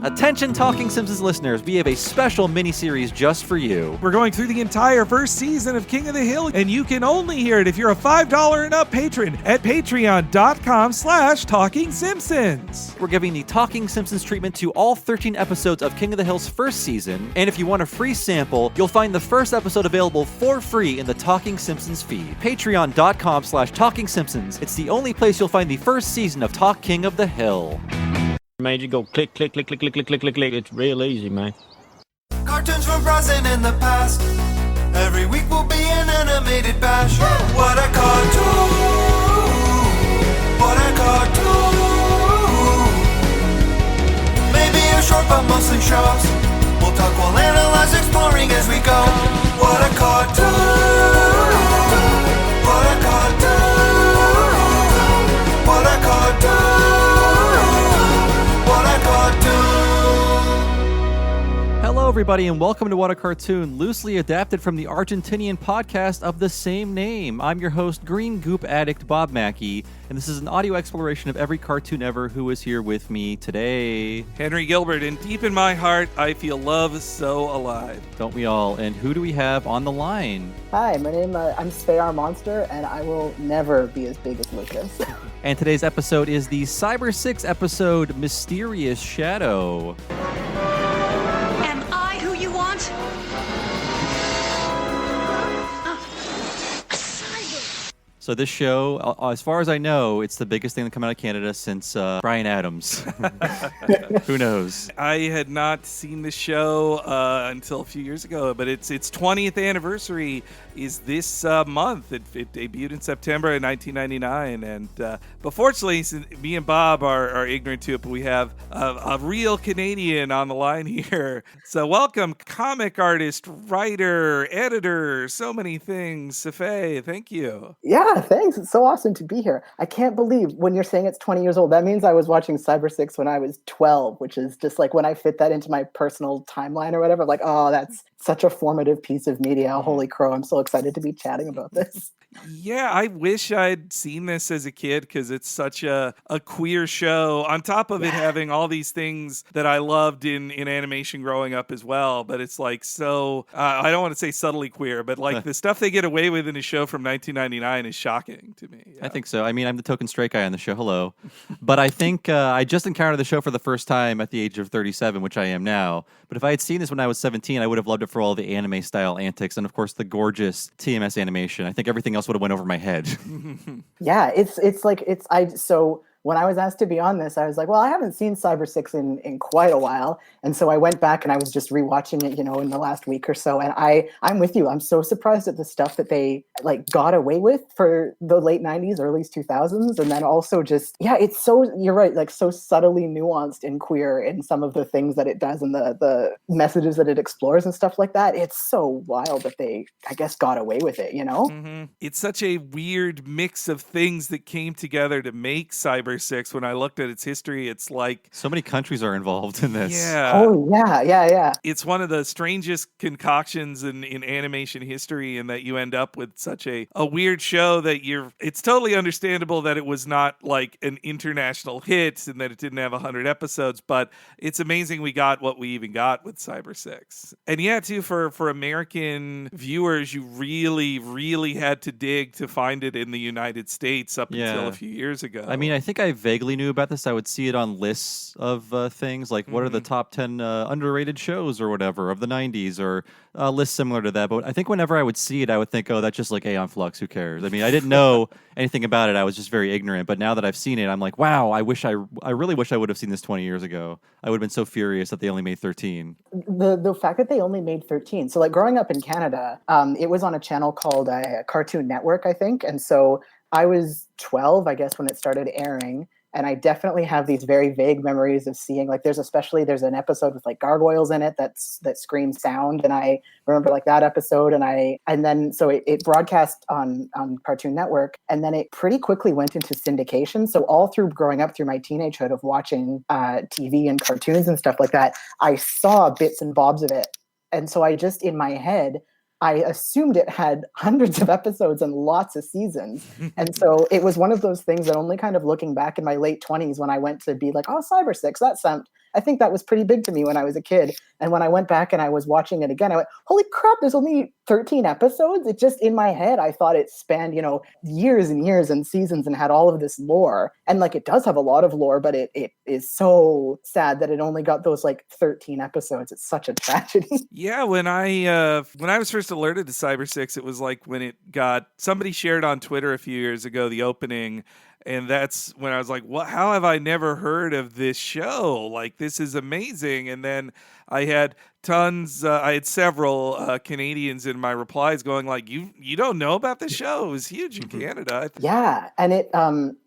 Attention Talking Simpsons listeners, we have a special mini-series just for you. We're going through the entire first season of King of the Hill, and you can only hear it if you're a $5 and up patron at patreon.com/Talking Simpsons. We're giving the Talking Simpsons treatment to all 13 episodes of King of the Hill's first season, and if you want a free sample, you'll find the first episode available for free in the Talking Simpsons feed. Patreon.com/Talking Simpsons. It's the only place you'll find the first season of Talk King of the Hill. Made you go click, click, click, click, click, click, click, click, click. It's real easy, man. Cartoons from present and the past. Every week will be an animated bash. What a cartoon! What a cartoon! Maybe a short but mostly shows. We'll talk, we'll analyze, exploring as we go. What a cartoon! What a cartoon! What a cartoon! Hello, everybody, and welcome to What a Cartoon, loosely adapted from the Argentinian podcast of the same name. I'm your host, Green Goop Addict Bob Mackey, and this is an audio exploration of every cartoon ever. Who is here with me today? Henry Gilbert, and deep in my heart, I feel love so alive. Don't we all? And who do we have on the line? Hi, my name I'm Spayar Monster, and I will never be as big as Lucas. And today's episode is the Cybersix episode, Mysterious Shadow. So this show, as far as I know, it's the biggest thing to come out of Canada since Bryan Adams. Who knows? I had not seen the show until a few years ago, but its 20th anniversary is this month. It debuted in September of 1999, and but fortunately, me and Bob are ignorant to it, but we have a real Canadian on the line here. So welcome, comic artist, writer, editor, so many things. Safay, thank you. Yeah, thanks. It's so awesome to be here. I can't believe when you're saying it's 20 years old, that means I was watching Cybersix when I was 12, which is just like when I fit that into my personal timeline or whatever. I'm like, oh, that's such a formative piece of media. Holy crow. I'm so excited to be chatting about this. Yeah, I wish I'd seen this as a kid because it's such a queer show. On top of it having all these things that I loved in animation growing up as well. But it's like so, I don't want to say subtly queer, but like the stuff they get away with in a show from 1999 is shocking to me. Yeah. I think so. I mean, I'm the token straight guy on the show. Hello. But I think I just encountered the show for the first time at the age of 37, which I am now. But if I had seen this when I was 17, I would have loved it for all the anime style antics and, of course, the gorgeous TMS animation. I think everything else would have went over my head. Yeah, so when I was asked to be on this, I was like, well, I haven't seen Cybersix in quite a while. And so I went back and I was just rewatching it, in the last week or so. And I'm with you. I'm so surprised at the stuff that they got away with for the late 90s, early 2000s. And then also just, it's so, you're right, so subtly nuanced and queer in some of the things that it does and the messages that it explores and stuff like that. It's so wild that they, I guess, got away with it, Mm-hmm. It's such a weird mix of things that came together to make Cybersix. When I looked at its history, it's like so many countries are involved in this. Yeah. Oh, yeah. It's one of the strangest concoctions in animation history, in that you end up with such a weird show that it's totally understandable that it was not like an international hit and that it didn't have 100 episodes, but it's amazing we got what we even got with Cybersix. And yeah, too, for American viewers, you really, really had to dig to find it in the United States up until a few years ago. I mean, I think I vaguely knew about this. I would see it on lists of things like what are the top 10 underrated shows or whatever of the 90s, or lists similar to that. But I think whenever I would see it, I would think, oh, that's just like Aeon Flux. Who cares? I mean, I didn't know anything about it. I was just very ignorant. But now that I've seen it, I'm like, wow, I really wish I would have seen this 20 years ago. I would have been so furious that they only made 13. The fact that they only made 13. So growing up in Canada, it was on a channel called Cartoon Network, I think. And so I was 12, I guess, when it started airing. And I definitely have these very vague memories of seeing, there's an episode with gargoyles in it that scream sound. And I remember that episode. And then it broadcast on Cartoon Network. And then it pretty quickly went into syndication. So all through growing up through my teenagehood of watching TV and cartoons and stuff like that, I saw bits and bobs of it. And so I just, in my head, I assumed it had hundreds of episodes and lots of seasons. And so it was one of those things that only kind of looking back in my late 20s when I went to be like, oh, Cybersix, I think that was pretty big to me when I was a kid. And when I went back and I was watching it again, I went, holy crap, there's only 13 episodes. It just, in my head, I thought it spanned, years and years and seasons and had all of this lore. And like, it does have a lot of lore, but it is so sad that it only got those like 13 episodes. It's such a tragedy. Yeah, when I was first alerted to Cybersix, it was like when it got, somebody shared on Twitter a few years ago the opening, and that's when I was like, "What? How have I never heard of this show? Like, this is amazing!" And then I had I had several Canadians in my replies going like, "You don't know about this show? It was huge in Canada." Yeah, and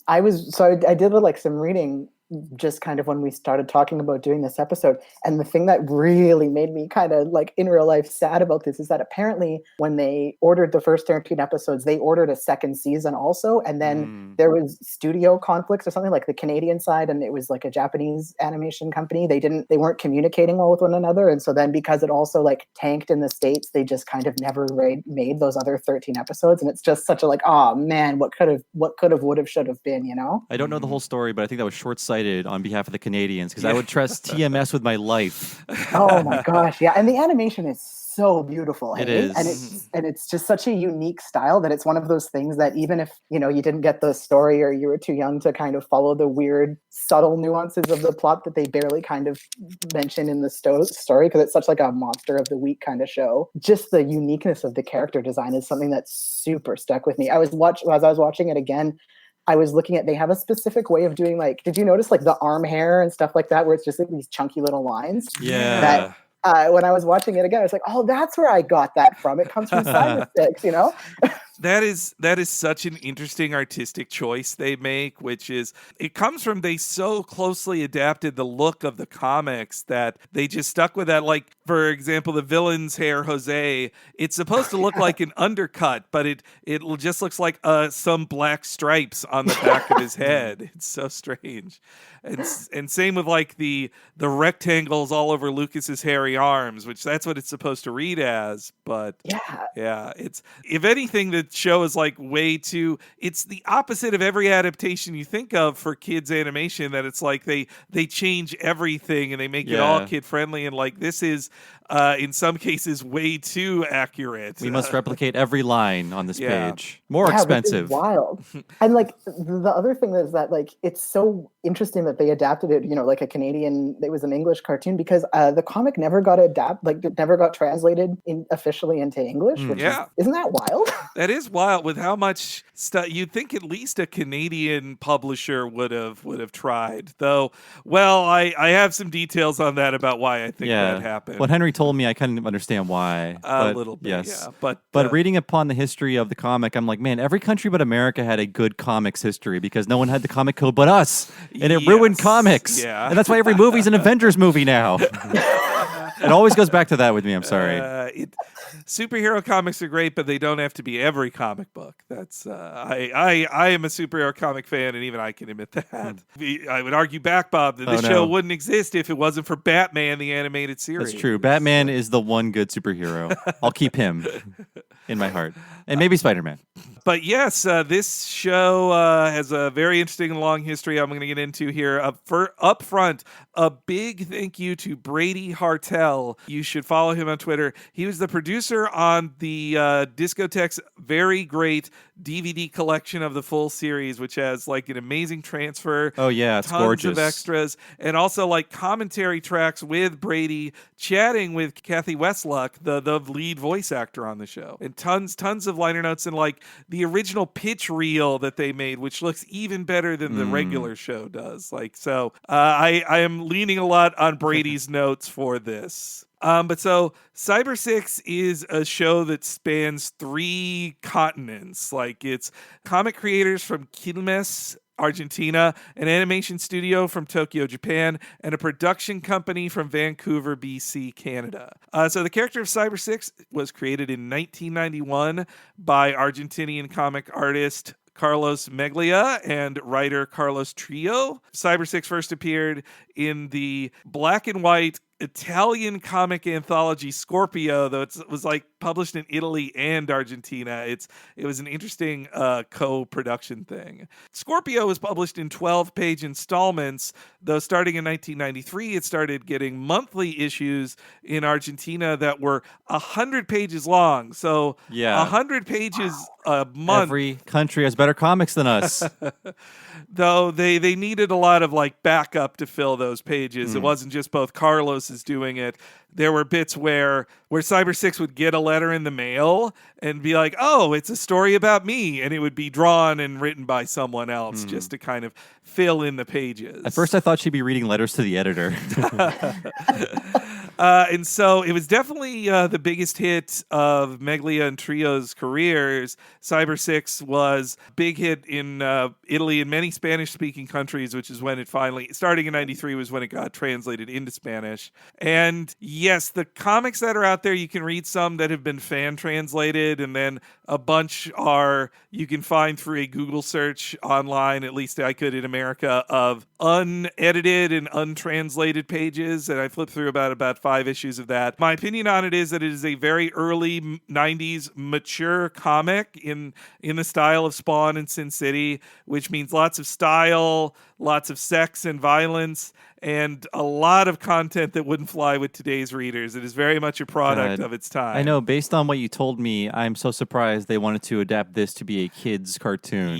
I did like some reading just kind of when we started talking about doing this episode. And the thing that really made me kind of like in real life sad about this is that apparently when they ordered the first 13 episodes, they ordered a second season also. And then there was studio conflicts or something, like the Canadian side, and it was like a Japanese animation company. They weren't communicating well with one another. And so then because it also like tanked in the States, they just kind of never made those other 13 episodes. And it's just such a like, oh man, what could have, would have, should have been, I don't know the whole story, but I think that was short-sighted on behalf of the Canadians, because I would trust TMS with my life. Oh my gosh, yeah. And the animation is so beautiful. It is. And it's just such a unique style that it's one of those things that even if, you didn't get the story or you were too young to kind of follow the weird, subtle nuances of the plot that they barely kind of mention in the story, because it's such like a monster of the week kind of show. Just the uniqueness of the character design is something that's super stuck with me. As I was watching it again, I was looking at, they have a specific way of doing, like, did you notice like the arm hair and stuff like that, where it's just like these chunky little lines? Yeah. That when I was watching it again, I was like, oh, that's where I got that from. It comes from Cybersix, That is such an interesting artistic choice they make, which is, it comes from, they so closely adapted the look of the comics that they just stuck with that. Like, for example, the villain's hair, Jose, it's supposed to look like an undercut, but it just looks like some black stripes on the back of his head. It's so strange. And same with like the rectangles all over Lucas's hairy arms, which that's what it's supposed to read as. But yeah, it's, if anything, the show is like it's the opposite of every adaptation you think of for kids animation, that it's like they change everything and they make it all kid friendly, and like this is in some cases way too accurate. We must replicate every line on this page. More expensive. Wild. And like the other thing is that like it's so interesting that they adapted it, like a Canadian, it was an English cartoon, because the comic never got never got translated officially into English, which isn't that wild? That is wild, with how much stuff you'd think at least a Canadian publisher would have tried. Though, well, I have some details on that about why I think that happened. When Henry told me, I kind of understand why. A little bit, yes. Yeah. But reading upon the history of the comic, I'm like, man, every country but America had a good comics history, because no one had the comic code but us. And it ruined comics. Yeah. And that's why every movie's an Avengers movie now. It always goes back to that with me. I'm sorry. Superhero comics are great, but they don't have to be every comic book. That's I am a superhero comic fan, and even I can admit that. I would argue back, Bob, that this show wouldn't exist if it wasn't for Batman, the animated series. That's true. Batman is the one good superhero. I'll keep him in my heart. And maybe Spider-Man. But yes, this show has a very interesting and long history I'm going to get into here. Up front, a big thank you to Brady Hartel. You should follow him on Twitter. He was the producer on the Discotheque's very great DVD collection of the full series, which has like an amazing transfer. Oh yeah, it's tons gorgeous. Of extras, and also like commentary tracks with Brady chatting with Kathy Westluck, the lead voice actor on the show, and tons of liner notes, and like the original pitch reel that they made, which looks even better than the regular show does. Like, so I am leaning a lot on Brady's notes for this. But so Cybersix is a show that spans 3 continents. Like, it's comic creators from Quilmes, Argentina, an animation studio from Tokyo, Japan, and a production company from Vancouver, BC, Canada. So the character of Cybersix was created in 1991 by Argentinian comic artist Carlos Meglia and writer Carlos Trillo. Cybersix first appeared in the black and white Italian comic anthology Scorpio, though it was like published in Italy and Argentina. It was an interesting co-production thing. Scorpio was published in 12-page installments, though starting in 1993 it started getting monthly issues in Argentina that were 100 pages long. So Yeah. 100 pages a month. Every country has better comics than us. Though they needed a lot of like backup to fill those pages. It wasn't just both Carlos is doing it. There were bits where Cybersix would get a letter in the mail and be like, "Oh, it's a story about me," and it would be drawn and written by someone else just to kind of fill in the pages. At first, I thought she'd be reading letters to the editor. And so it was definitely the biggest hit of Meglia and Trio's careers. Cybersix was a big hit in Italy and many Spanish-speaking countries, which is when it finally, starting in 93, was when it got translated into Spanish. And yes, the comics that are out there, you can read some that have been fan-translated, and then a bunch you can find through a Google search online, at least I could in America, of unedited and untranslated pages, and I flipped through about 5 issues of that. My opinion on it is that it is a very early 90s mature comic in the style of Spawn and Sin City, which means lots of style, lots of sex and violence, and a lot of content that wouldn't fly with today's readers. It is very much a product of its time. I know, based on what you told me, I'm so surprised they wanted to adapt this to be a kid's cartoon.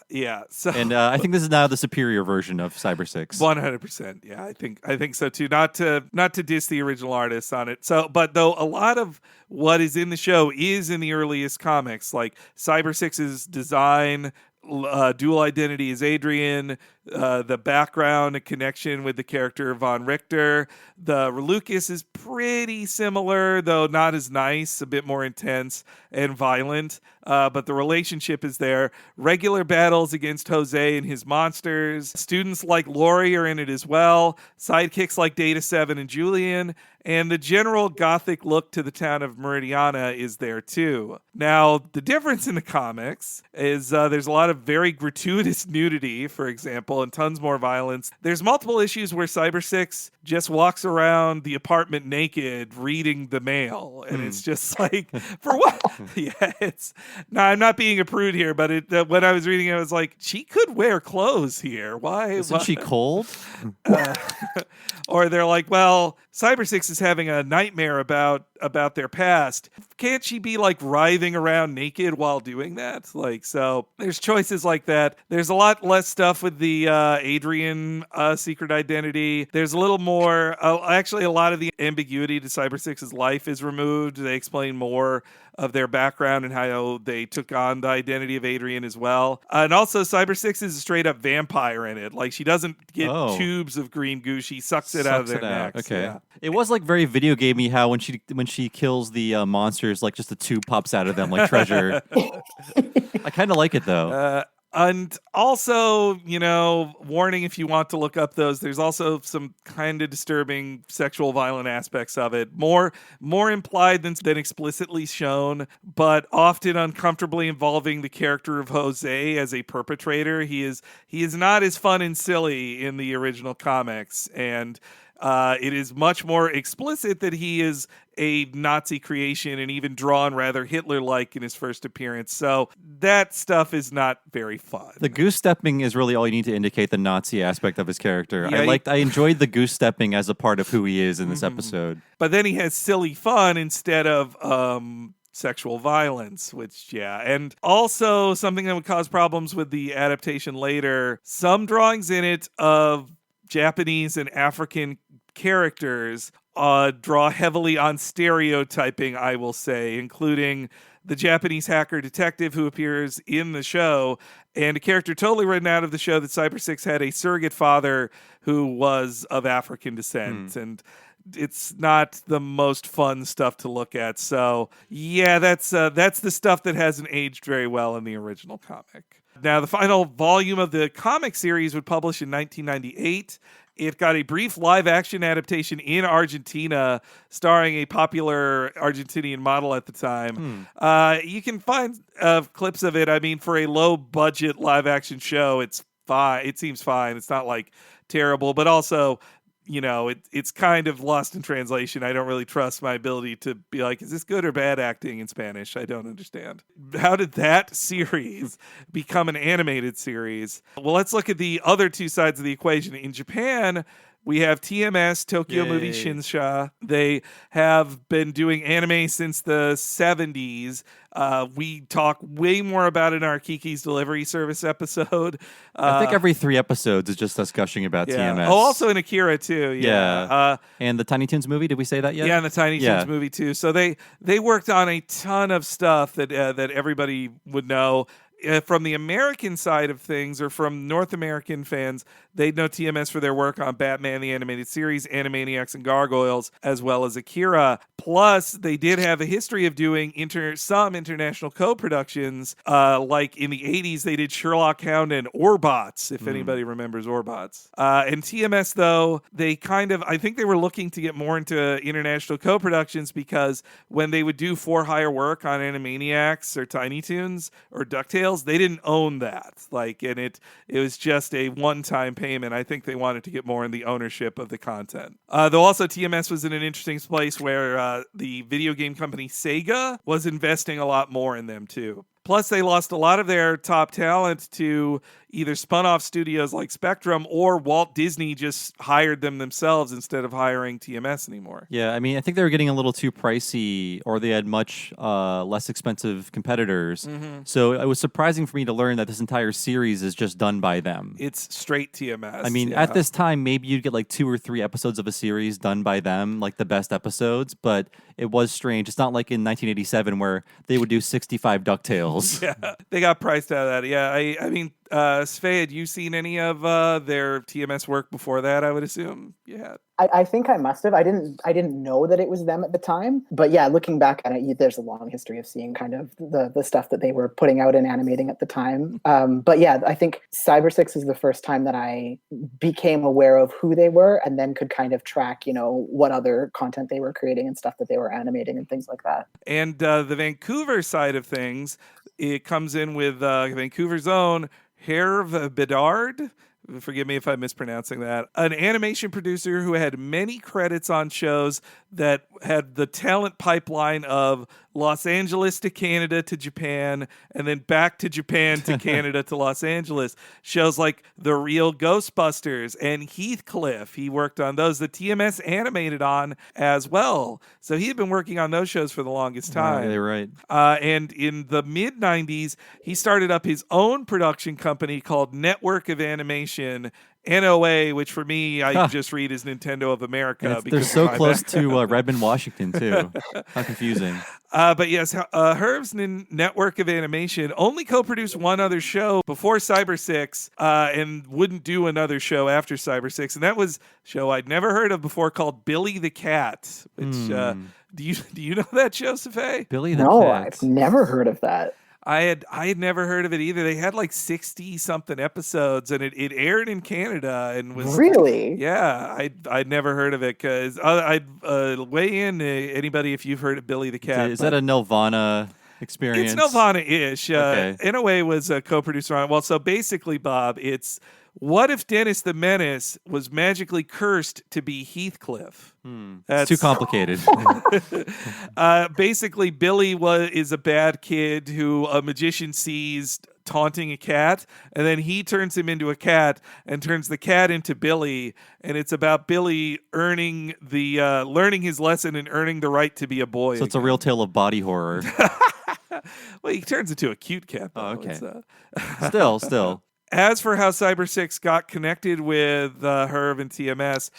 Yeah. So, And I think this is now the superior version of Cybersix. 100%. Yeah, I think so too. Not to diss the original artists on it. So, but though a lot of what is in the show is in the earliest comics, like Cybersix's design, dual identity is Adrian, the background and connection with the character Von Richter. The Lucas is pretty similar, though not as nice, a bit more intense and violent. But the relationship is there. Regular battles against Jose and his monsters. Students like Lori are in it as well. Sidekicks like Data 7 and Julian. And the general gothic look to the town of Meridiana is there too. Now, the difference in the comics is there's a lot of very gratuitous nudity, for example, and tons more violence. There's multiple issues where Cybersix just walks around the apartment naked reading the mail. And it's just like, for what? Yeah, no, I'm not being a prude here, but when I was reading it, I was like, she could wear clothes here. Why? Isn't she cold? Or they're like, well, Cybersix is having a nightmare about their past. Can't she be like writhing around naked while doing that? Like, so there's choices like that. There's a lot less stuff with the Adrian secret identity. There's a little more, actually a lot of the ambiguity to Cybersix's life is removed. They explain more of their background and how they took on the identity of Adrian as well. And also Cybersix is a straight up vampire in it. Like, she doesn't get tubes of green goo. She sucks it out of their necks. Okay. Yeah. It was like very video gamey how when she kills the monsters, like just a tube pops out of them like treasure. I kind of like it though. And also, warning if you want to look up those, there's also some kind of disturbing sexual violent aspects of it. More implied than explicitly shown, but often uncomfortably involving the character of Jose as a perpetrator. He is not as fun and silly in the original comics, and it is much more explicit that he is a Nazi creation and even drawn rather Hitler-like in his first appearance. So that stuff is not very fun. The goose stepping is really all you need to indicate the Nazi aspect of his character. Yeah, I enjoyed the goose stepping as a part of who he is in this episode. But then he has silly fun instead of sexual violence, which, and also something that would cause problems with the adaptation later. Some drawings in it of Japanese and African characters draw heavily on stereotyping, I will say, including the Japanese hacker detective who appears in the show, and a character totally written out of the show that Cybersix had a surrogate father who was of African descent. And it's not the most fun stuff to look at. So, yeah, that's the stuff that hasn't aged very well in the original comic. Now, the final volume of the comic series would publish in 1998. It got a brief live-action adaptation in Argentina, starring a popular Argentinian model at the time. You can find clips of it. I mean, for a low-budget live-action show, it's fine. It seems fine. It's not like terrible, but also it's kind of lost in translation. I don't really trust my ability to be like, is this good or bad acting in Spanish? I don't understand. How did that series become an animated series? Well, let's look at the other two sides of the equation. In Japan, we have TMS, Tokyo Movie Yay. Shinsha. They have been doing anime since the 70s. We talk way more about it in our Kiki's Delivery Service episode. I think every 3 episodes is just us gushing about TMS. Oh, also in Akira, too. Yeah. And the Tiny Toons movie, did we say that yet? Yeah, and the Tiny Toons movie, too. So they worked on a ton of stuff that everybody would know. From the American side of things, or from North American fans, they'd know TMS for their work on Batman the Animated Series, Animaniacs and Gargoyles, as well as Akira. Plus, they did have a history of doing some international co-productions. Like in the 80s, they did Sherlock Hound and Orbots, if anybody remembers Orbots. And TMS, though, I think they were looking to get more into international co-productions, because when they would do for-hire work on Animaniacs or Tiny Toons or DuckTales, they didn't own that. And it was just a one-time payment. I think they wanted to get more in the ownership of the content. Though also TMS was in an interesting place where the video game company Sega was investing a lot more in them too. Plus, they lost a lot of their top talent to either spun-off studios like Spectrum, or Walt Disney just hired them themselves instead of hiring TMS anymore. Yeah, I mean, I think they were getting a little too pricey, or they had much less expensive competitors. So it was surprising for me to learn that this entire series is just done by them. It's straight TMS. I mean, at this time, maybe you'd get like 2 or 3 episodes of a series done by them, like the best episodes, but it was strange. It's not like in 1987 where they would do 65 DuckTales. Yeah, they got priced out of that. Yeah, I mean, Svea, had you seen any of their TMS work before that? I would assume you had. I think I must have. I didn't know that it was them at the time. But yeah, looking back at it, there's a long history of seeing kind of the stuff that they were putting out and animating at the time. But yeah, I think Cybersix is the first time that I became aware of who they were, and then could kind of track, what other content they were creating and stuff that they were animating and things like that. And the Vancouver side of things, it comes in with Vancouver's own Herve Bedard. Forgive me if I'm mispronouncing that. An animation producer who had many credits on shows that had the talent pipeline of Los Angeles to Canada to Japan, and then back to Japan to Canada to Los Angeles. Shows like The Real Ghostbusters and Heathcliff. He worked on those. The TMS animated on as well. So he had been working on those shows for the longest time. You're right. And in the mid-90s, he started up his own production company called Network of Animation, NOA, which for me, I just read as Nintendo of America. They're so close to Redmond, Washington, too. How confusing. But yes, Herv's Network of Animation only co-produced one other show before Cybersix, and wouldn't do another show after Cybersix. And that was a show I'd never heard of before called Billy the Cat. Which do you know that show, Safai? Billy the No, Cat. I've never heard of that. I had never heard of it either. They had like 60 something episodes, and it aired in Canada and was Really? Yeah, I'd never heard of it, because I'd weigh in anybody if you've heard of Billy the Cat. Is that a Nelvana experience? It's Nelvana-ish. Okay. NOA was a co-producer on it. Well, so basically, Bob, it's what if Dennis the Menace was magically cursed to be Heathcliff? It's too complicated. Basically, Billy is a bad kid who a magician sees taunting a cat, and then he turns him into a cat and turns the cat into Billy, and it's about Billy learning his lesson and earning the right to be a boy. So it's a real tale of body horror. Well, he turns into a cute cat, though. Oh, okay. It's, Still. As for how Cybersix got connected with Herv and TMS,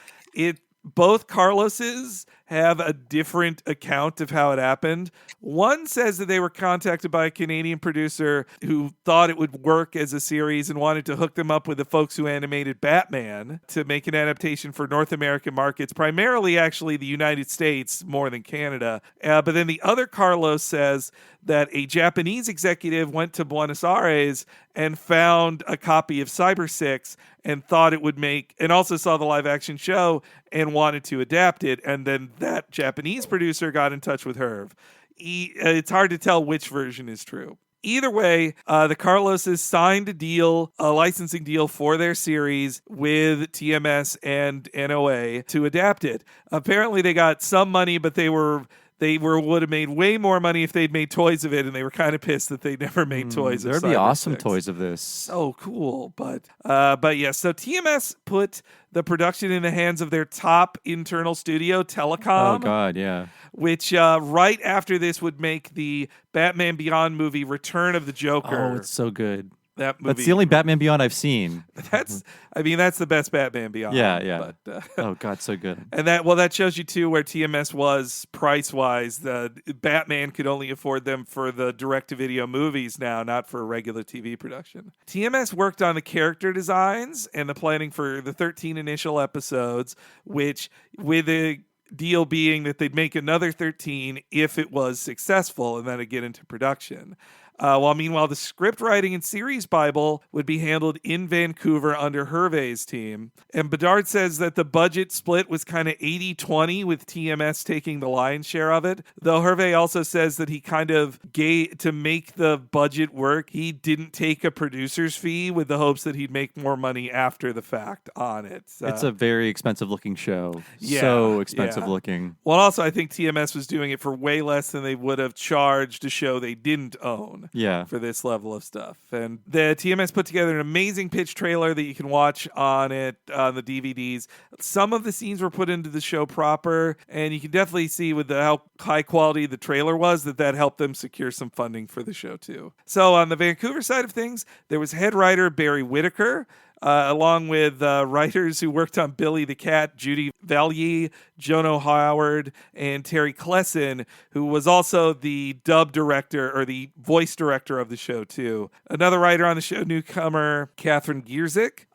both Carloses have a different account of how it happened. One says that they were contacted by a Canadian producer who thought it would work as a series and wanted to hook them up with the folks who animated Batman to make an adaptation for North American markets, primarily actually the United States more than Canada. But then the other Carlos says that a Japanese executive went to Buenos Aires and found a copy of Cybersix and thought it would and also saw the live action show and wanted to adapt it. And then that Japanese producer got in touch with Herv. It's hard to tell which version is true. Either way, the Carloses signed a licensing deal for their series with TMS and NOA to adapt it. Apparently, they got some money, but they would have made way more money if they'd made toys of it, and they were kind of pissed that they never made toys of There'd be awesome Cybersix. toys of this. So cool, but yeah. So TMS put the production in the hands of their top internal studio, Telecom. Oh God, yeah. Which right after this would make the Batman Beyond movie Return of the Joker. Oh, it's so good. That movie. That's the only Batman Beyond I've seen. That's the best Batman Beyond. Yeah. But, Oh God, so good. and that shows you too where TMS was price wise. The Batman could only afford them for the direct to video movies now, not for regular TV production. TMS worked on the character designs and the planning for the 13 initial episodes, which with a deal being that they'd make another 13 if it was successful, and then it'd get into production. While meanwhile, the script writing and series Bible would be handled in Vancouver under Hervé's team. And Bedard says that the budget split was kind of 80-20 with TMS taking the lion's share of it. Though Hervé also says that he kind of to make the budget work, he didn't take a producer's fee with the hopes that he'd make more money after the fact on it. It's a very expensive looking show. Yeah, So expensive yeah. looking. Well, also, I think TMS was doing it for way less than they would have charged a show they didn't own. Yeah. For this level of stuff. And the TMS put together an amazing pitch trailer that you can watch on the DVDs. Some of the scenes were put into the show proper, and you can definitely see with how high quality the trailer was that helped them secure some funding for the show too. So on the Vancouver side of things, there was head writer Barry Whitaker, along with writers who worked on Billy the Cat, Judy Vallier, Jono Howard, and Terry Klesson, who was also the dub director or the voice director of the show too. Another writer on the show, newcomer Catherine Gierzik.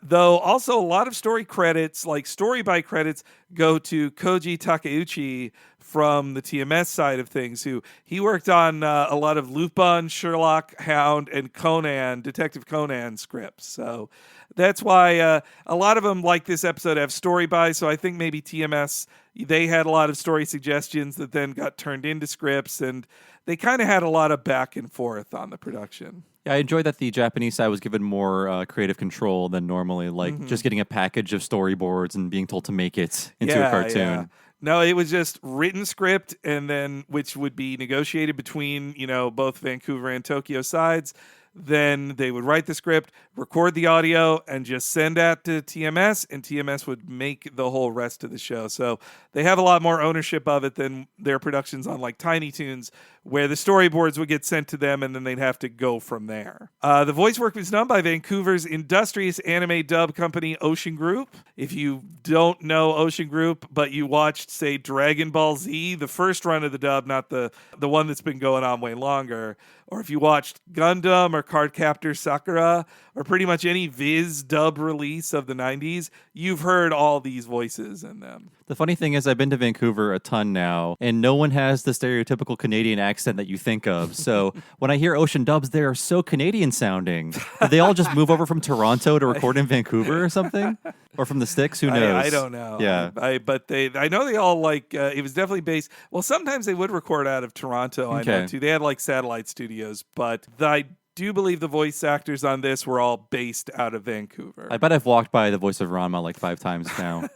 Though also a lot of story credits, like story by credits, go to Koji Takeuchi from the TMS side of things, who he worked on a lot of Lupin, Sherlock, Hound, and Conan, Detective Conan scripts. So that's why a lot of them, like this episode, have story by. So I think maybe TMS, they had a lot of story suggestions that then got turned into scripts, and they kind of had a lot of back and forth on the production. Yeah, I enjoyed that the Japanese side was given more creative control than normally, like just getting a package of storyboards and being told to make it into a cartoon. Yeah. No, it was just written script, and then which would be negotiated between, both Vancouver and Tokyo sides. Then they would write the script, record the audio, and just send that to TMS, and TMS would make the whole rest of the show. So they have a lot more ownership of it than their productions on like Tiny Toons, where the storyboards would get sent to them, and then they'd have to go from there. The voice work was done by Vancouver's industrious anime dub company, Ocean Group. If you don't know Ocean Group, but you watched, say, Dragon Ball Z, the first run of the dub, not the one that's been going on way longer, or if you watched Gundam or Cardcaptor Sakura, or pretty much any Viz dub release of the 90s, you've heard all these voices in them. The funny thing is, I've been to Vancouver a ton now, and no one has the stereotypical Canadian accent that you think of. So when I hear Ocean dubs, they are so Canadian sounding. Did they all just move over from Toronto to record in Vancouver or something? Or from the sticks? Who knows? I don't know. Yeah. But I know they all it was definitely based. Well, sometimes they would record out of Toronto. I know too. They had like satellite studios, but I do believe the voice actors on this were all based out of Vancouver. I bet I've walked by the voice of Ranma like 5 times now.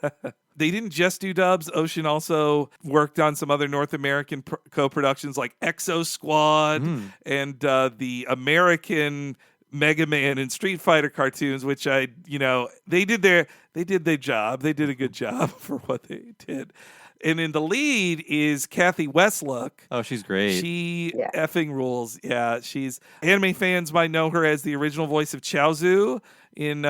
They didn't just do dubs. Ocean also worked on some other North American co-productions like Exo Squad and the American Mega Man and Street Fighter cartoons, which they did their job. They did a good job for what they did. And in the lead is Kathy Westlook. Oh, she's great. She effing rules. Yeah, anime fans might know her as the original voice of Chaozu in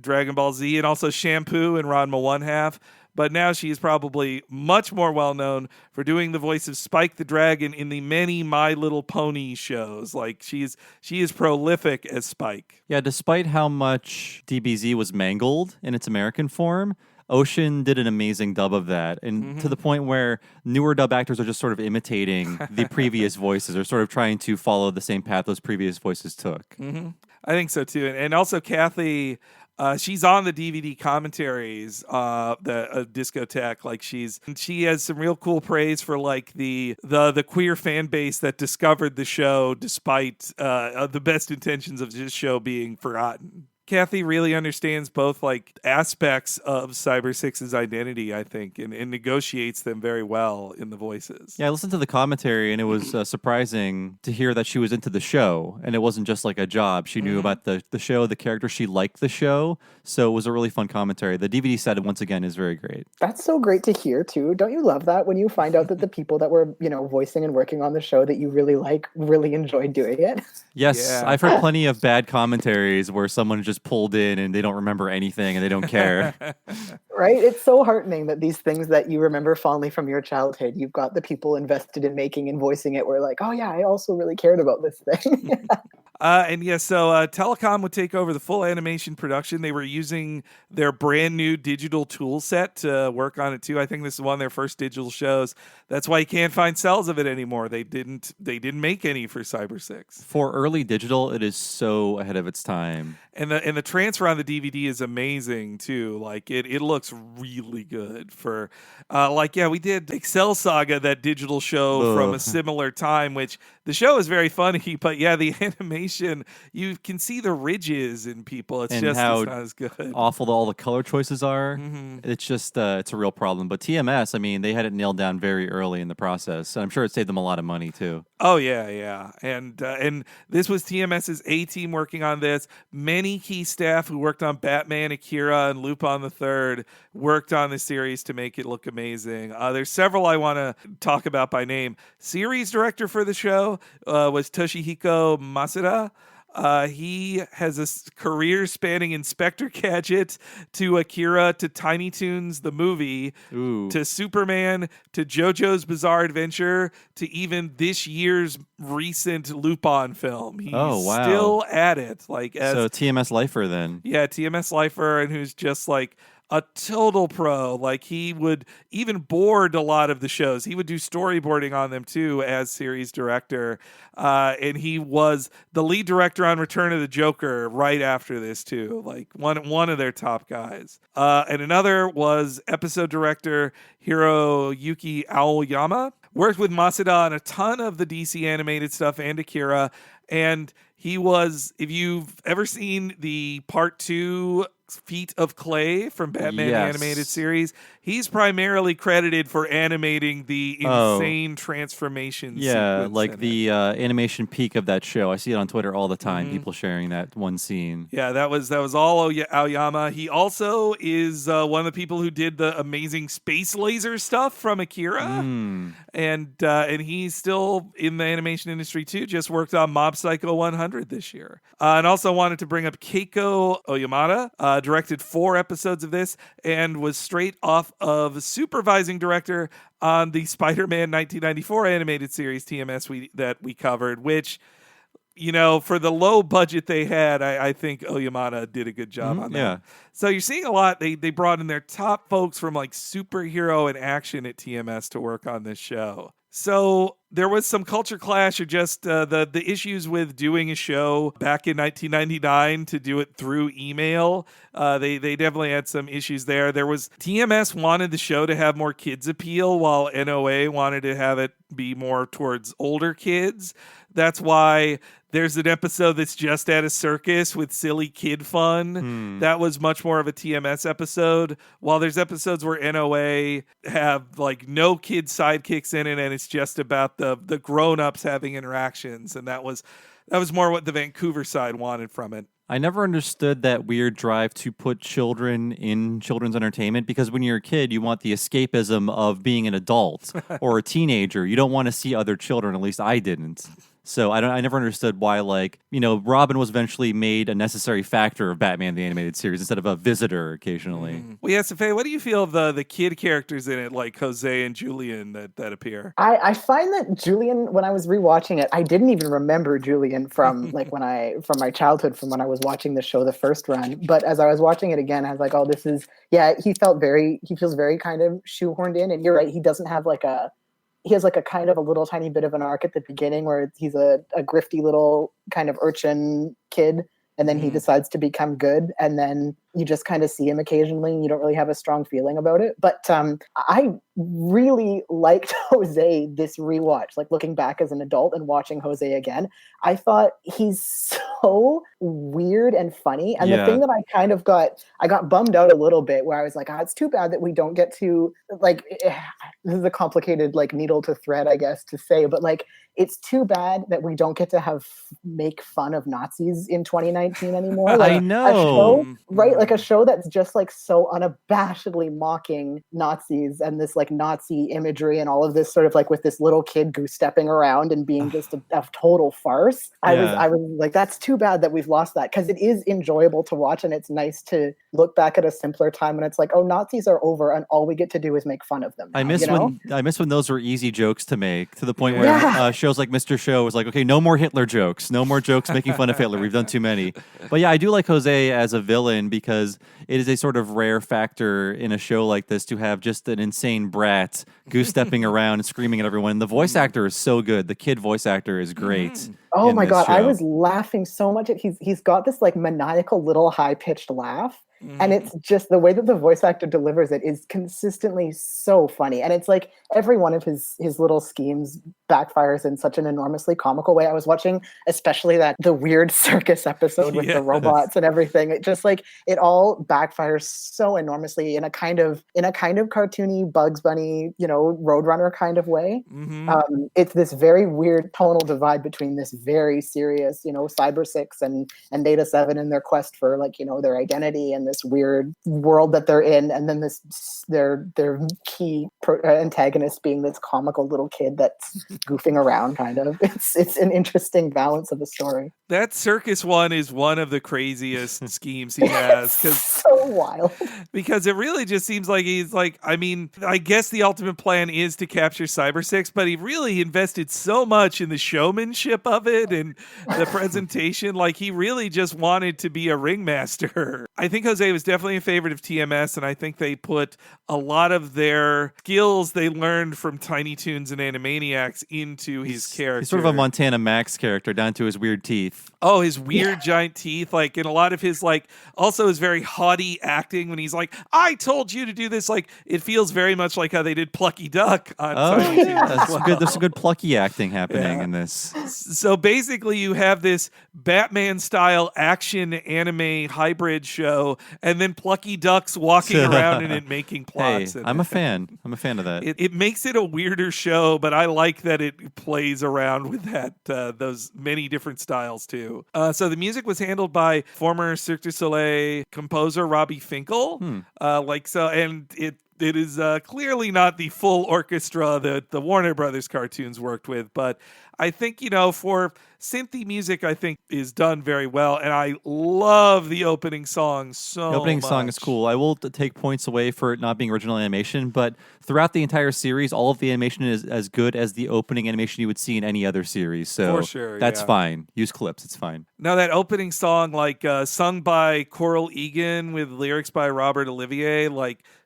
Dragon Ball Z, and also Shampoo in Ranma 1/2. But now she is probably much more well-known for doing the voice of Spike the Dragon in the many My Little Pony shows. Like, she is prolific as Spike. Yeah, despite how much DBZ was mangled in its American form, Ocean did an amazing dub of that, and to the point where newer dub actors are just sort of imitating the previous voices, or sort of trying to follow the same path those previous voices took. I think so too. And also Kathy, She's on the DVD commentaries, the discotheque. Like she has some real cool praise for like the queer fan base that discovered the show despite the best intentions of this show being forgotten. Kathy really understands both like aspects of Cybersix's identity, I think, and negotiates them very well in the voices. Yeah, I listened to the commentary, and it was surprising to hear that she was into the show, and it wasn't just like a job. She knew about the show, the character. She liked the show, so it was a really fun commentary. The DVD set, once again, is very great. That's so great to hear, too. Don't you love that when you find out that the people that were, voicing and working on the show that you really like really enjoyed doing it? Yes, Yeah. I've heard plenty of bad commentaries where someone just pulled in and they don't remember anything and they don't care. Right? It's so heartening that these things that you remember fondly from your childhood, you've got the people invested in making and voicing it were like, oh yeah, I also really cared about this thing. So Telecom would take over the full animation production. They were using their brand new digital tool set to work on it too. I think this is one of their first digital shows. That's why you can't find cells of it anymore. They didn't make any for Cybersix. For early digital, it is so ahead of its time. And the transfer on the DVD is amazing too. Like it looks really good for we did Excel Saga, that digital show from a similar time, which the show is very funny, but yeah, the animation, you can see the ridges in people. It's not as good. Awful all the color choices are. Mm-hmm. It's just it's a real problem. But TMS, I mean, they had it nailed down very early in the process. I'm sure it saved them a lot of money too. Oh yeah. And this was TMS's A team working on this. Many key staff who worked on Batman, Akira, and Lupin the Third worked on the series to make it look amazing. There's several I want to talk about by name. Series director for the show was Toshihiko Masuda. He has a career spanning Inspector Gadget to Akira to Tiny Toons the movie to Superman to JoJo's Bizarre Adventure to even this year's recent Lupin film. He's still at it. So TMS lifer then. Yeah, TMS lifer, and who's just like a total pro. Like he would even board a lot of the shows. He would do storyboarding on them too as series director. And he was the lead director on Return of the Joker right after this too. Like one of their top guys. And another was episode director Hiroyuki Aoyama. Worked with Masuda on a ton of the DC animated stuff and Akira. And he was, if you've ever seen the part 2 Feet of Clay from Batman the Animated Series, he's primarily credited for animating the insane transformation sequence. Like the animation peak of that show. I see it on Twitter all the time, people sharing that one scene. Yeah, that was all Aoyama. He also is one of the people who did the amazing space laser stuff from Akira. And he's still in the animation industry too, just worked on Mob Psycho 100 this year. And also wanted to bring up Keiko Oyamada, directed 4 episodes of this and was straight off of supervising director on the Spider-Man 1994 animated series TMS that we covered, which, for the low budget they had, I think Oyamada did a good job on that. Yeah. So you're seeing a lot. They brought in their top folks from like superhero and action at TMS to work on this show. So there was some culture clash or just the issues with doing a show back in 1999 to do it through email. They definitely had some issues there. TMS wanted the show to have more kids appeal while NOA wanted to have it be more towards older kids. That's why there's an episode that's just at a circus with silly kid fun. That was much more of a TMS episode. While there's episodes where NOA have like no kid sidekicks in it and it's just about the grown-ups having interactions. And that was more what the Vancouver side wanted from it. I never understood that weird drive to put children in children's entertainment, because when you're a kid, you want the escapism of being an adult or a teenager. You don't want to see other children. At least I didn't. So I never understood why, Robin was eventually made a necessary factor of Batman the Animated Series instead of a visitor occasionally. Well, yeah, so Faye, what do you feel of the kid characters in it, like Jose and Julian that appear? I find that Julian, when I was rewatching it, I didn't even remember Julian from from my childhood, from when I was watching the show the first run. But as I was watching it again, I was like, oh, he feels very kind of shoehorned in. And you're right, he doesn't have he has a kind of a little tiny bit of an arc at the beginning where he's a grifty little kind of urchin kid, and then he decides to become good. And then you just kind of see him occasionally and you don't really have a strong feeling about it. But I really liked Jose this rewatch, like looking back as an adult and watching Jose again. I thought he's so weird and funny. And the thing that I got bummed out a little bit where I was like, oh, it's too bad that we don't get to like, this is a complicated like needle to thread, I guess, to say, but like, it's too bad that we don't get to make fun of Nazis in 2019 anymore. Like, I know. A show, right? Like a show that's just like so unabashedly mocking Nazis and this like Nazi imagery and all of this sort of like with this little kid goose stepping around and being just a total farce. I was like, that's too bad that we've lost that, because it is enjoyable to watch and it's nice to look back at a simpler time when it's like, oh, Nazis are over and all we get to do is make fun of them now, I miss when those were easy jokes to make, to the point where shows like Mr. Show was like, okay, no more Hitler jokes, no more jokes making fun of Hitler. We've done too many. But yeah, I do like Jose as a villain because it is a sort of rare factor in a show like this to have just an insane brat goose stepping around and screaming at everyone. And the voice actor is so good. The kid voice actor is great. Oh my God, show. I was laughing so much. He's got this like maniacal little high pitched laugh. And it's just the way that the voice actor delivers it is consistently so funny. And it's like every one of his little schemes backfires in such an enormously comical way. I was watching especially the weird circus episode with the robots and everything. It just like it all backfires so enormously in a kind of cartoony Bugs Bunny, Roadrunner kind of way. It's this very weird tonal divide between this very serious, Cybersix and Data 7 and their quest for like, their identity and this weird world that they're in, and then their key antagonist being this comical little kid that's goofing around kind of. It's an interesting balance of a story. That circus one is one of the craziest schemes he has. So wild. Because it really just seems like he's like, I mean, I guess the ultimate plan is to capture Cybersix, but he really invested so much in the showmanship of it and the presentation. Like he really just wanted to be a ringmaster. I think Jose was definitely a favorite of TMS, and I think they put a lot of their skills they learned from Tiny Toons and Animaniacs into his character. He's sort of a Montana Max character down to his weird teeth. Oh, his weird giant teeth. Like in a lot of his also his very haughty acting when he's like, I told you to do this. Like it feels very much like how they did Plucky Duck on Tiny Toons. That's good. There's some good Plucky acting happening in this. So basically you have this Batman style action anime hybrid show and then Plucky Ducks walking around in it making plots. Hey, I'm a fan. I'm a fan of that. It makes it a weirder show, but I like that it plays around with those many different styles too. So the music was handled by former Cirque du Soleil composer Robbie Finkel. And it is clearly not the full orchestra that the Warner Brothers cartoons worked with, but I think, for synthy music, I think is done very well. And I love the opening song so much. The opening song is cool. I will take points away for it not being original animation, but throughout the entire series, all of the animation is as good as the opening animation you would see in any other series. So for sure, that's fine. Use clips. It's fine. Now that opening song, sung by Coral Egan with lyrics by Robert Olivier,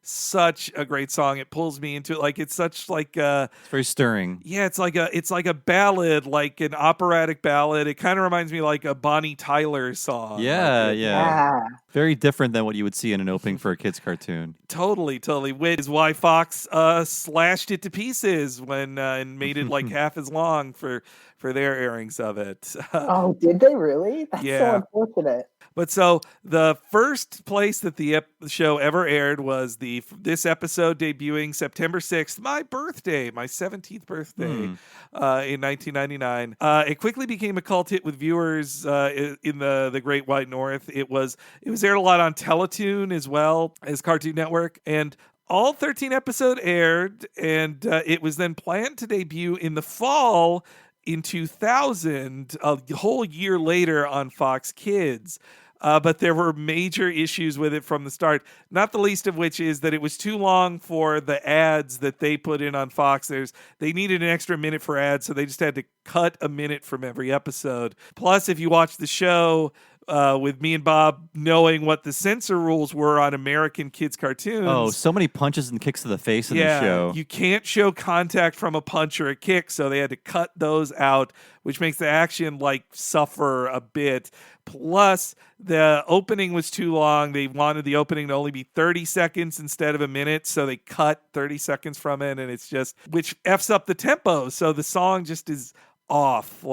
such a great song. It pulls me into it. It's such it's very stirring. Yeah, it's like a ballad, like an operatic ballad. It kind of reminds me like a Bonnie Tyler song. Yeah. Very different than what you would see in an opening for a kid's cartoon. Totally. Which is why Fox slashed it to pieces and made it like half as long for their airings of it. Oh, did they really? That's so unfortunate. But so the first place that the show ever aired was this episode debuting September 6th, my birthday, my 17th birthday, in 1999. It quickly became a cult hit with viewers in the Great White North. It was aired a lot on Teletoon as well as Cartoon Network, and all 13 episodes aired, and it was then planned to debut in the fall in 2000, a whole year later on Fox Kids. But there were major issues with it from the start, not the least of which is that it was too long for the ads that they put in on Fox. They needed an extra minute for ads, so they just had to cut a minute from every episode. Plus, if you watch the show, with me and Bob knowing what the censor rules were on American kids cartoons. Oh, so many punches and kicks to the face in yeah, the show. You can't show contact from a punch or a kick, so they had to cut those out, which makes the action like suffer a bit. Plus, the opening was too long. They wanted the opening to only be 30 seconds instead of a minute, so they cut 30 seconds from it, and it's just, which F's up the tempo, so the song just is off.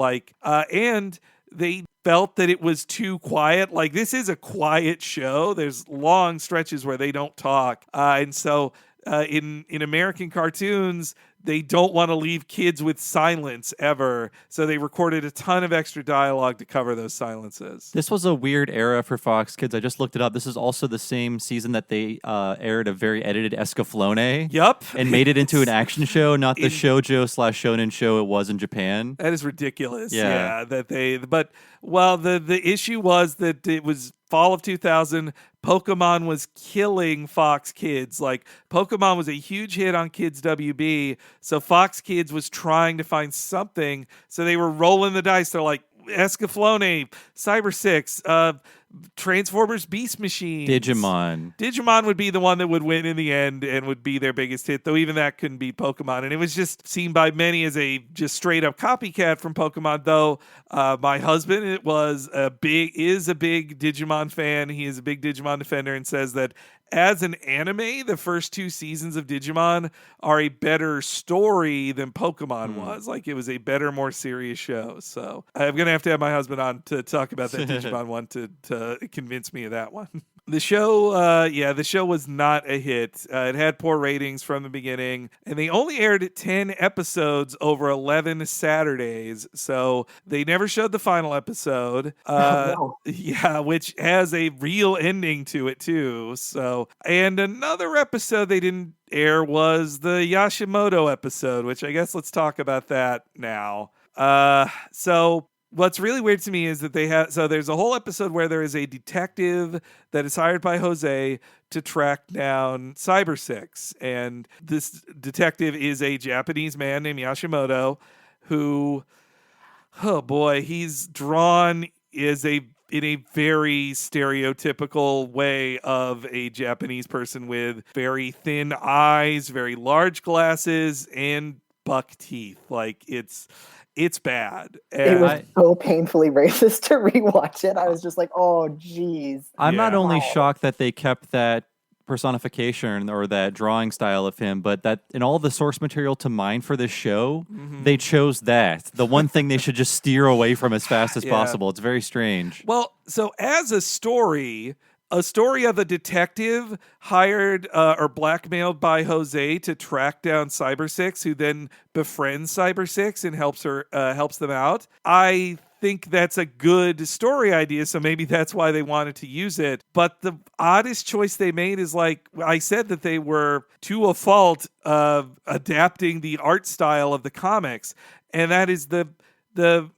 And they felt that it was too quiet. Like, this is a quiet show. There's long stretches where they don't talk. And so in American cartoons, they don't want to leave kids with silence ever. So they recorded a ton of extra dialogue to cover those silences. This was a weird era for Fox Kids. I just looked it up. This is also the same season that they aired a very edited Escaflowne. Yup. And made it into an action show, not the shoujo/shonen show it was in Japan. That is ridiculous. Yeah. The issue was that it was fall of 2000. Pokemon was killing Fox Kids. Like, Pokemon was a huge hit on Kids WB, so Fox Kids was trying to find something. So they were rolling the dice. They're like, Escaflowne, Cybersix, Transformers Beast Machines. Digimon would be the one that would win in the end and would be their biggest hit, though even that couldn't beat Pokemon. And it was just seen by many as a just straight up copycat from Pokemon, though my husband is a big Digimon fan. He is a big Digimon defender and says that as an anime, the first 2 seasons of Digimon are a better story than Pokemon was. Like, it was a better, more serious show. So I'm going to have my husband on to talk about that Digimon one to convince me of that one. The show was not a hit. It had poor ratings from the beginning, and they only aired 10 episodes over 11 Saturdays, so they never showed the final episode. Yeah, which has a real ending to it too. So, and another episode they didn't air was the Yashimoto episode, which I guess let's talk about that now. So what's really weird to me is that there's a whole episode where there is a detective that is hired by Jose to track down Cybersix. And this detective is a Japanese man named Yashimoto who, oh boy, he's drawn in a very stereotypical way of a Japanese person with very thin eyes, very large glasses, and buck teeth. Like, it's bad. And it was so painfully racist to rewatch it. I was just like, oh, geez. I'm not only shocked that they kept that personification or that drawing style of him, but that in all the source material to mine for this show, they chose that. The one thing they should just steer away from as fast as possible. It's very strange. Well, so as a story of a detective hired or blackmailed by Jose to track down Cybersix, who then befriends Cybersix and helps them out. I think that's a good story idea, so maybe that's why they wanted to use it. But the oddest choice they made is, like I said, that they were to a fault of adapting the art style of the comics, and that is the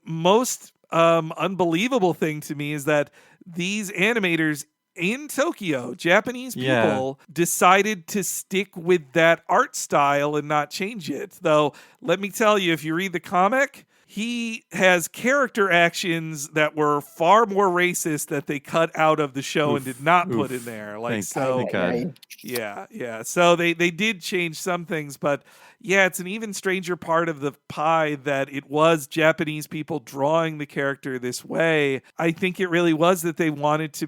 most unbelievable thing to me is that these animators in Tokyo, Japanese people, decided to stick with that art style and not change it. Though, let me tell you, if you read the comic, he has character actions that were far more racist that they cut out of the show and did not put in there. Thank God. Yeah. So they did change some things, but yeah, it's an even stranger part of the pie that it was Japanese people drawing the character this way. I think it really was that they wanted to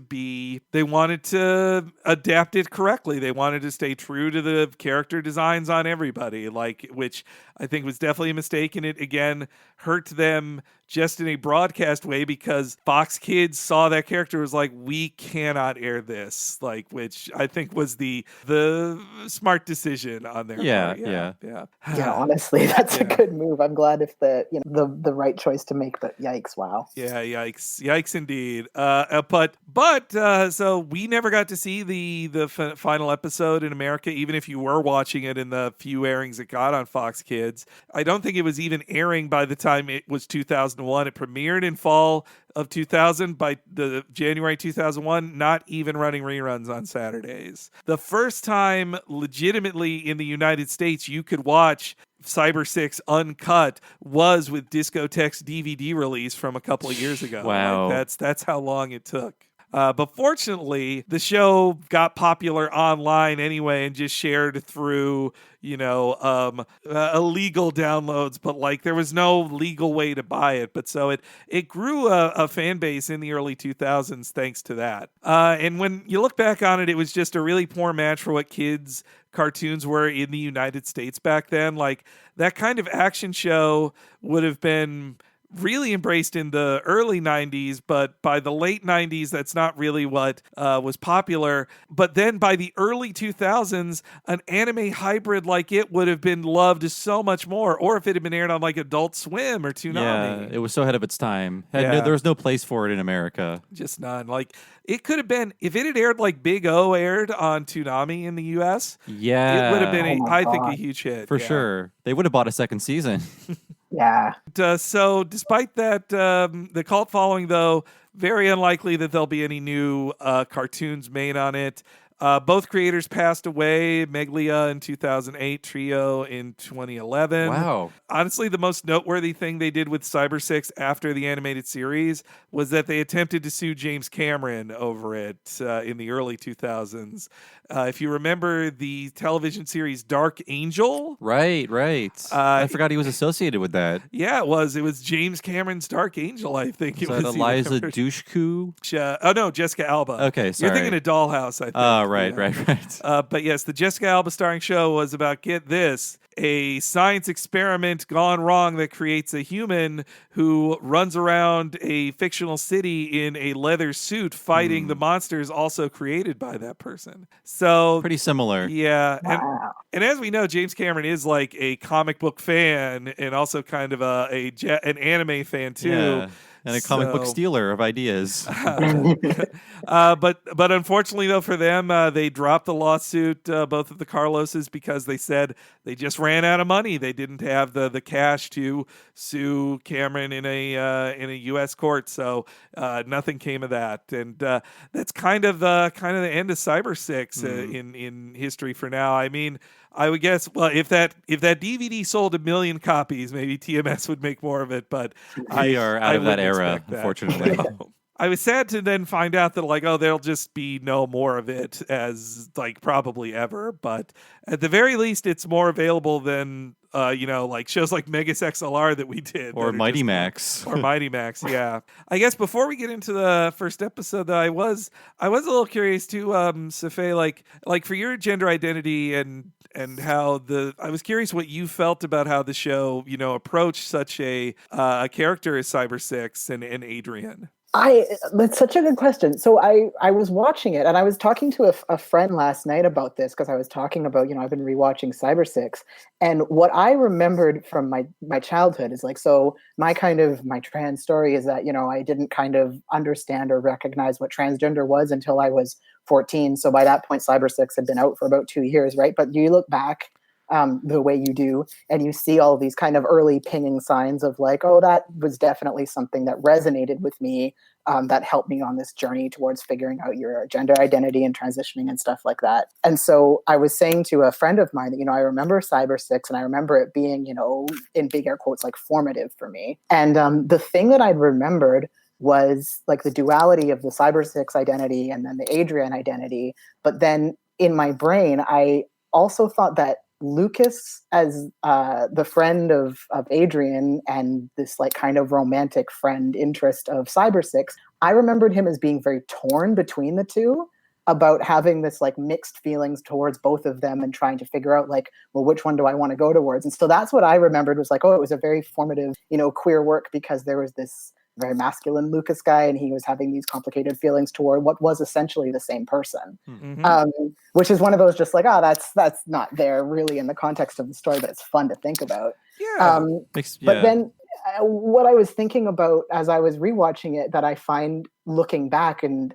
adapt it correctly. They wanted to stay true to the character designs on everybody, which I think was definitely a mistake, and it again hurt them just in a broadcast way because Fox Kids saw that character was like, we cannot air this, which I think was the smart decision on their part. Yeah, honestly, that's a good move. I'm glad if the right choice to make, but yikes, wow. Yeah, yikes indeed. But so we never got to see the final episode in America, even if you were watching it in the few airings it got on Fox Kids. I don't think it was even airing by the time it was 2001. It premiered in fall of 2000. By the January 2001, not even running reruns on Saturdays. The first time legitimately in the United States you could watch Cybersix Uncut was with Discotek's DVD release from a couple of years ago. Wow. Like, that's how long it took. But fortunately, the show got popular online anyway and just shared through, illegal downloads. But like, there was no legal way to buy it. But so it grew a fan base in the early 2000s thanks to that. And when you look back on it, it was just a really poor match for what kids' cartoons were in the United States back then. Like, that kind of action show would have been really embraced in the early 90s, but by the late 90s, that's not really what was popular. But then by the early 2000s, an anime hybrid like it would have been loved so much more. Or if it had been aired on like Adult Swim or Toonami. Yeah, it was so ahead of its time. Yeah. There was no place for it in America. Just none. Like, it could have been, if it had aired like Big O aired on Toonami in the US, Yeah. it would have been, Oh my I think, a God. huge hit. For Yeah. sure. They would have bought a second season. Yeah. So despite that, the cult following, though, very unlikely that there'll be any new cartoons made on it. Both creators passed away, Meglia in 2008, Trio in 2011. Wow. Honestly, the most noteworthy thing they did with Cybersix after the animated series was that they attempted to sue James Cameron over it in the early 2000s. If you remember the television series Dark Angel. Right. I forgot he was associated with that. Yeah, it was. It was James Cameron's Dark Angel, I think. Was it that was. Eliza Dushku? Oh, no, Jessica Alba. Okay, sorry. You're thinking of Dollhouse, I think. Oh, right. But yes, the Jessica Alba starring show was about, get this, a science experiment gone wrong that creates a human who runs around a fictional city in a leather suit fighting the monsters also created by that person. So Pretty similar. yeah. Wow. And as we know, James Cameron is like a comic book fan and also kind of an anime fan too. Yeah. And a comic book So- stealer of ideas. But unfortunately, though, for them, they dropped the lawsuit, both of the Carloses, because they said they just ran out of money. They didn't have the cash to sue Cameron in a U.S. court, so nothing came of that. And that's kind of the end of Cybersix in history for now. I mean, I would guess, well, if that DVD sold 1 million copies, maybe TMS would make more of it. But We are out of that wouldn't era, expect that. unfortunately. No. I was sad to then find out that there'll just be no more of it as probably ever. But at the very least, it's more available than shows like Megas XLR that we did, Or that are Mighty just- Max. or Mighty Max. Yeah, I guess before we get into the first episode, though, I was a little curious too, Safay, like for your gender identity and how I was curious what you felt about how the show approached such a character as Cybersix and Adrian. That's such a good question. So I was watching it and I was talking to a friend last night about this because I was talking about, I've been rewatching Cybersix, and what I remembered from my childhood is so my trans story is that, I didn't kind of understand or recognize what transgender was until I was 14. So by that point, Cybersix had been out for about 2 years, right? But you look back the way you do, and you see all these kind of early pinging signs of that was definitely something that resonated with me, that helped me on this journey towards figuring out your gender identity and transitioning and stuff like that. And so I was saying to a friend of mine that, I remember Cybersix and I remember it being, in big air quotes, formative for me. And the thing that I'd remembered was the duality of the Cybersix identity and then the Adrian identity. But then in my brain, I also thought that Lucas, as the friend of Adrian and this kind of romantic friend interest of Cybersix, I remembered him as being very torn between the two, about having this mixed feelings towards both of them and trying to figure out well, which one do I want to go towards? And so that's what I remembered was it was a very formative, queer work, because there was this very masculine Lucas guy and he was having these complicated feelings toward what was essentially the same person. Mm-hmm. Which is one of those just that's not there really in the context of the story, but it's fun to think about. Yeah. But then what I was thinking about as I was rewatching it, that I find looking back and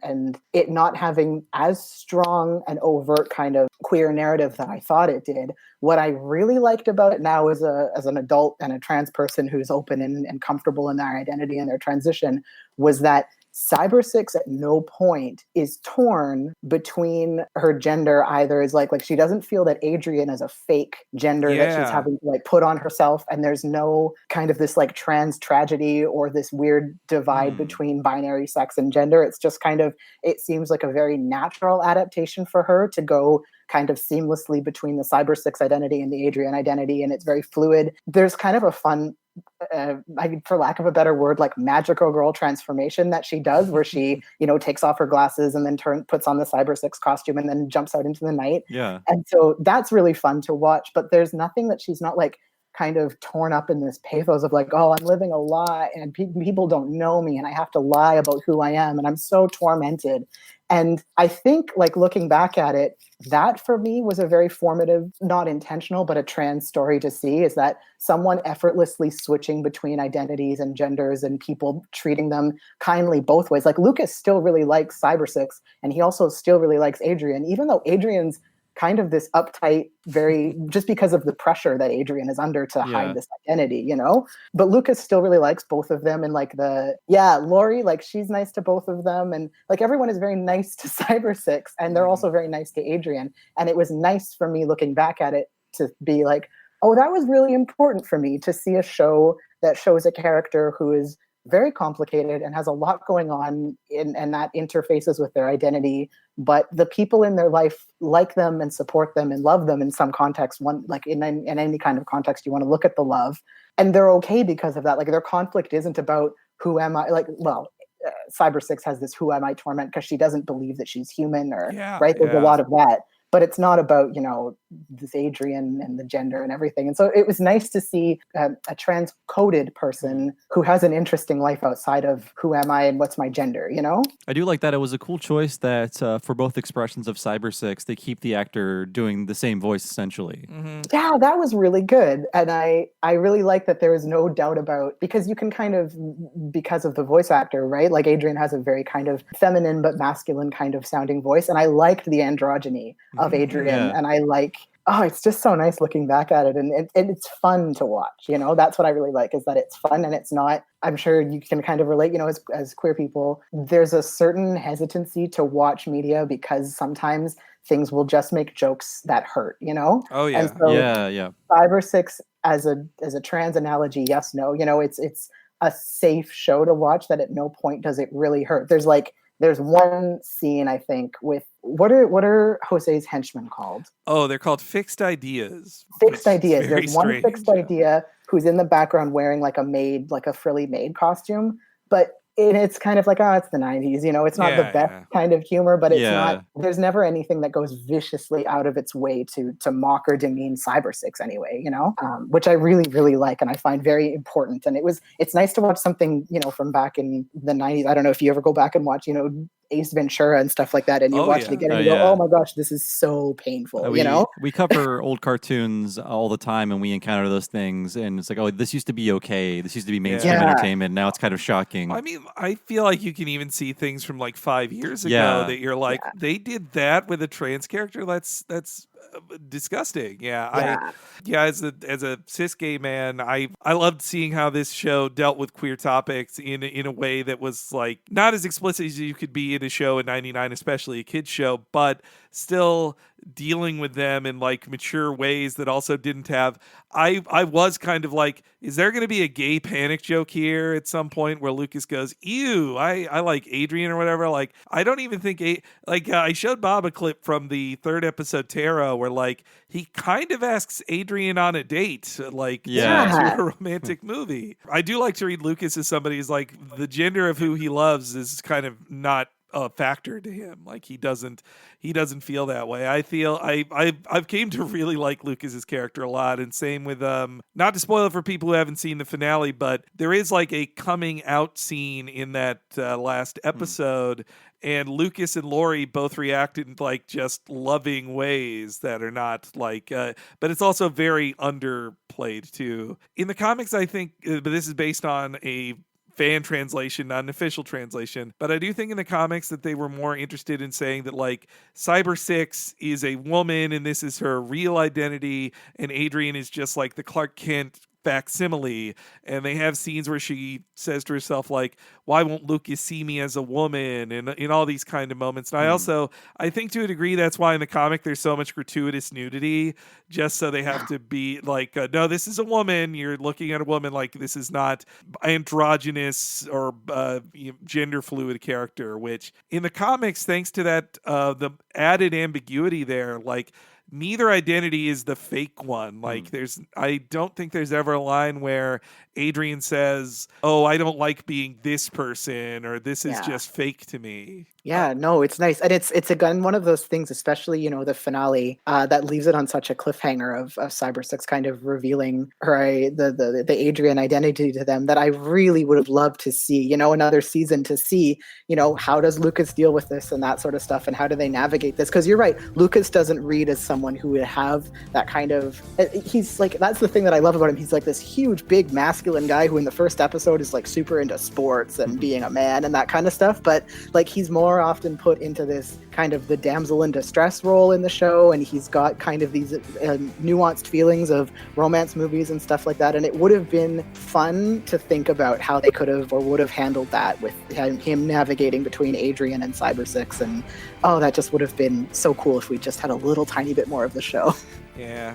it not having as strong an overt kind of queer narrative that I thought it did, what I really liked about it now as an adult and a trans person who's open and comfortable in their identity and their transition, was that Cybersix at no point is torn between her gender either. Is like she doesn't feel that Adrian is a fake gender that she's Yeah. having to like put on herself, and there's no kind of this like trans tragedy or this weird divide between binary sex and gender. It's just kind of, it seems like a very natural adaptation for her to go kind of seamlessly between the Cybersix identity and the Adrian identity, and it's very fluid. There's kind of a fun, for lack of a better word, like magical girl transformation that she does, where she, takes off her glasses and then puts on the Cybersix costume and then jumps out into the night. Yeah. And so that's really fun to watch. But there's nothing that she's not like kind of torn up in this pathos of like, oh, I'm living a lie and people don't know me and I have to lie about who I am and I'm so tormented. And I think, like, looking back at it, that for me was a very formative, not intentional, but a trans story to see, is that someone effortlessly switching between identities and genders and people treating them kindly both ways. Like, Lucas still really likes Cybersix, and he also still really likes Adrian, even though Adrian's kind of this uptight, very, just because of the pressure that Adrian is under to hide this identity, but Lucas still really likes both of them. And like Lori, like, she's nice to both of them. And like, everyone is very nice to Cybersix, and they're also very nice to Adrian. And it was nice for me looking back at it to be like, oh, that was really important for me to see a show that shows a character who is very complicated and has a lot going on and that interfaces with their identity, but the people in their life like them and support them and love them in some context, one like in any kind of context you want to look at the love, and they're okay because of that. Like, their conflict isn't about who am I, Cybersix has this who am I torment because she doesn't believe that she's human, or right, there's a lot of that, but it's not about this Adrian and the gender and everything. And so it was nice to see a trans-coded person who has an interesting life outside of who am I and what's my gender, I do like that. It was a cool choice that for both expressions of Cybersix, they keep the actor doing the same voice, essentially. Yeah, that was really good. And I really like that there was no doubt about, because you can kind of, because of the voice actor, right? Like, Adrian has a very kind of feminine but masculine kind of sounding voice. And I liked the androgyny of Adrian. And I like, it's just so nice looking back at it. And it's fun to watch, that's what I really like, is that it's fun and it's not, I'm sure you can kind of relate, as queer people, there's a certain hesitancy to watch media because sometimes things will just make jokes that hurt, Oh yeah. And so Yeah. Cybersix as a trans analogy, yes, no, it's a safe show to watch that at no point does it really hurt. There's one scene, I think, with what are Jose's henchmen called? Oh, they're called fixed ideas. Fixed ideas. Very There's one strange, fixed idea who's in the background wearing like a frilly maid costume, but it's kind of like, it's the 90s, it's not the best kind of humor, but it's not, there's never anything that goes viciously out of its way to mock or demean Cybersix anyway, which I really, really like and I find very important. And it's nice to watch something, from back in the 90s. I don't know if you ever go back and watch, Ace Ventura and stuff like that, and you watch it again and you go, oh my gosh, this is so painful, We cover old cartoons all the time, and we encounter those things, and it's like, oh, this used to be okay. This used to be mainstream entertainment. Now it's kind of shocking. I mean, I feel like you can even see things from like 5 years ago that you're like, they did that with a trans character. That's disgusting. As a cis gay man, I loved seeing how this show dealt with queer topics in a way that was like not as explicit as you could be in a show in '99, especially a kids show, but still dealing with them in like mature ways that also didn't have. I was kind of like, is there going to be a gay panic joke here at some point where Lucas goes, ew, I like Adrian or whatever? Like, I don't even think I showed Bob a clip from the 3rd episode Tarot where like he kind of asks Adrian on a date, to a romantic movie. I do like to read Lucas as somebody who's like, the gender of who he loves is kind of not a factor to him. Like, he doesn't feel that way. I feel I've came to really like Lucas's character a lot, and same with not to spoil it for people who haven't seen the finale, but there is like a coming out scene in that last episode, and Lucas and Lori both react in like just loving ways that are not like but it's also very underplayed too. In the comics, I think but this is based on a fan translation, not an official translation. But I do think in the comics that they were more interested in saying that like Cybersix is a woman and this is her real identity, and Adrian is just like the Clark Kent facsimile, and they have scenes where she says to herself, like, why won't Lucas see me as a woman, and in all these kind of moments. And I think to a degree that's why in the comic there's so much gratuitous nudity, just so they have to be like, no, this is a woman, you're looking at a woman, like this is not androgynous or gender fluid character, which in the comics, thanks to that the added ambiguity there, like neither identity is the fake one. Like I don't think there's ever a line where Adrian says, oh, I don't like being this person, or this is just fake to me. Yeah, no, it's nice. And it's again one of those things, especially, you know, the finale that leaves it on such a cliffhanger of Cybersix kind of revealing her the Adrian identity to them, that I really would have loved to see, you know, another season to see, you know, how does Lucas deal with this and that sort of stuff, and how do they navigate this? Because you're right, Lucas doesn't read as someone who would have that kind of, he's like, that's the thing that I love about him. He's like this huge, big, masculine guy who in the first episode is like super into sports and being a man and that kind of stuff. But like he's more often put into this kind of the damsel in distress role in the show, and he's got kind of these nuanced feelings of romance movies and stuff like that. And it would have been fun to think about how they could have or would have handled that with him navigating between Adrian and Cybersix. And oh, that just would have been so cool if we just had a little tiny bit more of the show. Yeah.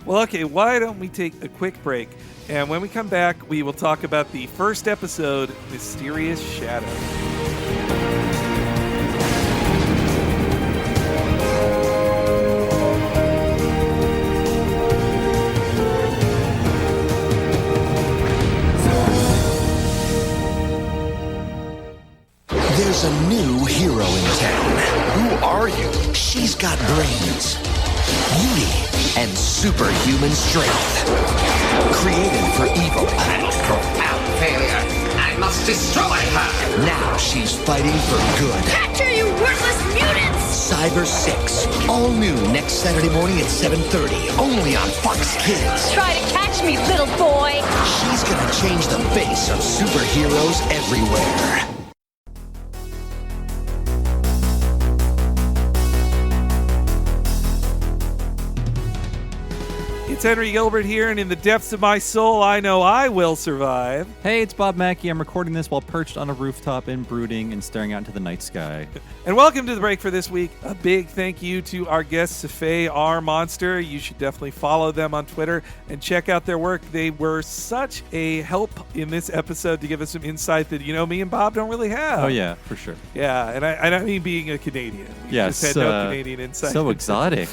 Well, okay, why don't we take a quick break? And when we come back, we will talk about the first episode, Mysterious Shadow. There's a new hero in town. Who are you? She's got brains, beauty, and superhuman strength. Created for evil and profound failure. I must destroy her. Now she's fighting for good. Capture, you worthless mutants! Cybersix. All new next Saturday morning at 7:30. Only on Fox Kids. Try to catch me, little boy! She's gonna change the face of superheroes everywhere. It's Henry Gilbert here, and in the depths of my soul, I know I will survive. Hey, it's Bob Mackey. I'm recording this while perched on a rooftop and brooding and staring out into the night sky. And welcome to the break for this week. A big thank you to our guest, Safei R. Monster. You should definitely follow them on Twitter and check out their work. They were such a help in this episode to give us some insight that, you know, me and Bob don't really have. Oh, yeah, for sure. Yeah, and I mean being a Canadian. We yes, just had no Canadian insight. So exotic.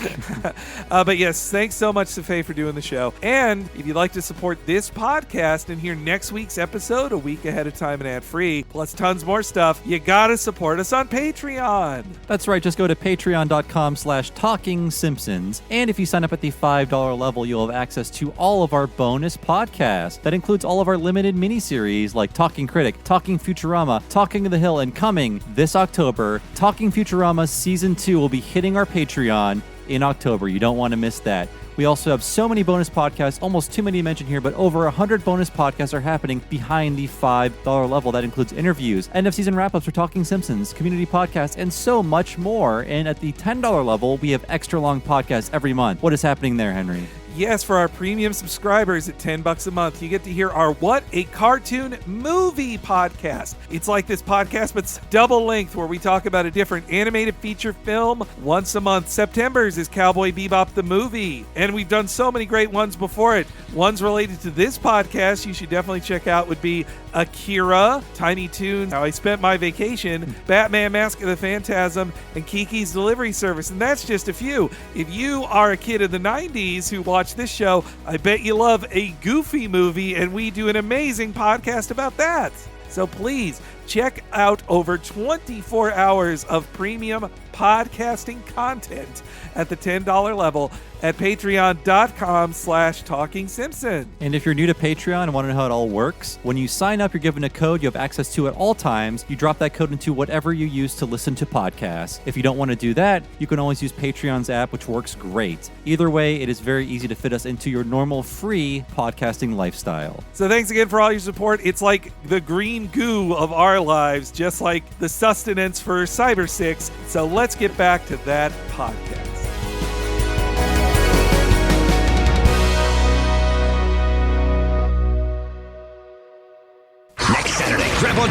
But yes, thanks so much, Safei, for doing the show. And if you'd like to support this podcast and hear next week's episode a week ahead of time and ad-free, plus tons more stuff, you gotta support us on Patreon. That's right. Just go to patreon.com/TalkingSimpsons. And if you sign up at the $5 level, you'll have access to all of our bonus podcasts. That includes all of our limited miniseries like Talking Critic, Talking Futurama, Talking to the Hill, and coming this October, Talking Futurama Season 2 will be hitting our Patreon in October. You don't want to miss that. We also have so many bonus podcasts, almost too many to mention here, but over 100 bonus podcasts are happening behind the $5 level. That includes interviews, end-of-season wrap-ups for Talking Simpsons, community podcasts, and so much more. And at the $10 level, we have extra long podcasts every month. What is happening there, Henry? Yes, for our premium subscribers at $10 a month, you get to hear our What a Cartoon Movie podcast. It's like this podcast, but it's double length, where we talk about a different animated feature film once a month. September's is Cowboy Bebop the movie, and we've done so many great ones before it. Ones related to this podcast you should definitely check out would be Akira, Tiny Toons, How I Spent My Vacation, Batman Mask of the Phantasm, and Kiki's Delivery Service. And that's just a few. If you are a kid of the 90s who watched this show, I bet you love a Goofy movie, and we do an amazing podcast about that. So please check out over 24 hours of premium podcasting content at the $10 level at patreon.com/TalkingSimpson. And if you're new to Patreon and want to know how it all works, when you sign up, you're given a code you have access to at all times. You drop that code into whatever you use to listen to podcasts. If you don't want to do that, you can always use Patreon's app, which works great. Either way, it is very easy to fit us into your normal free podcasting lifestyle. So thanks again for all your support. It's like the green goo of our lives, just like the sustenance for Cybersix. So let's get back to that podcast.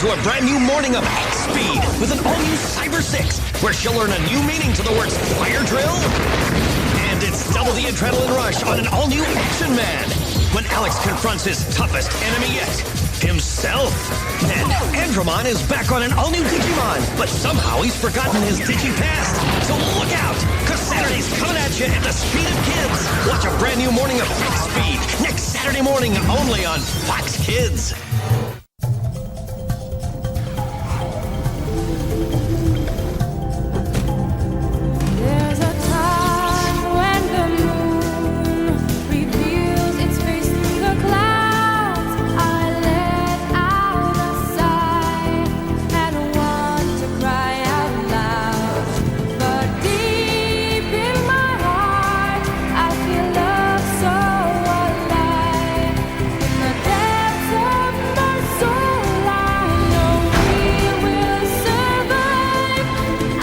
into a brand new morning of X Speed with an all-new Cybersix, where she'll learn a new meaning to the words fire drill. And it's double the adrenaline rush on an all-new Action Man, when Alex confronts his toughest enemy yet, himself. And Andromon is back on an all-new Digimon, but somehow he's forgotten his Digi-Past. So look out, because Saturday's coming at you at the speed of kids. Watch a brand new morning of X Speed next Saturday morning only on Fox Kids. There's a time when the moon reveals its face through the clouds. I let out a sigh and want to cry out loud. But deep in my heart, I feel love so alive. In the depths of my soul, I know we will survive.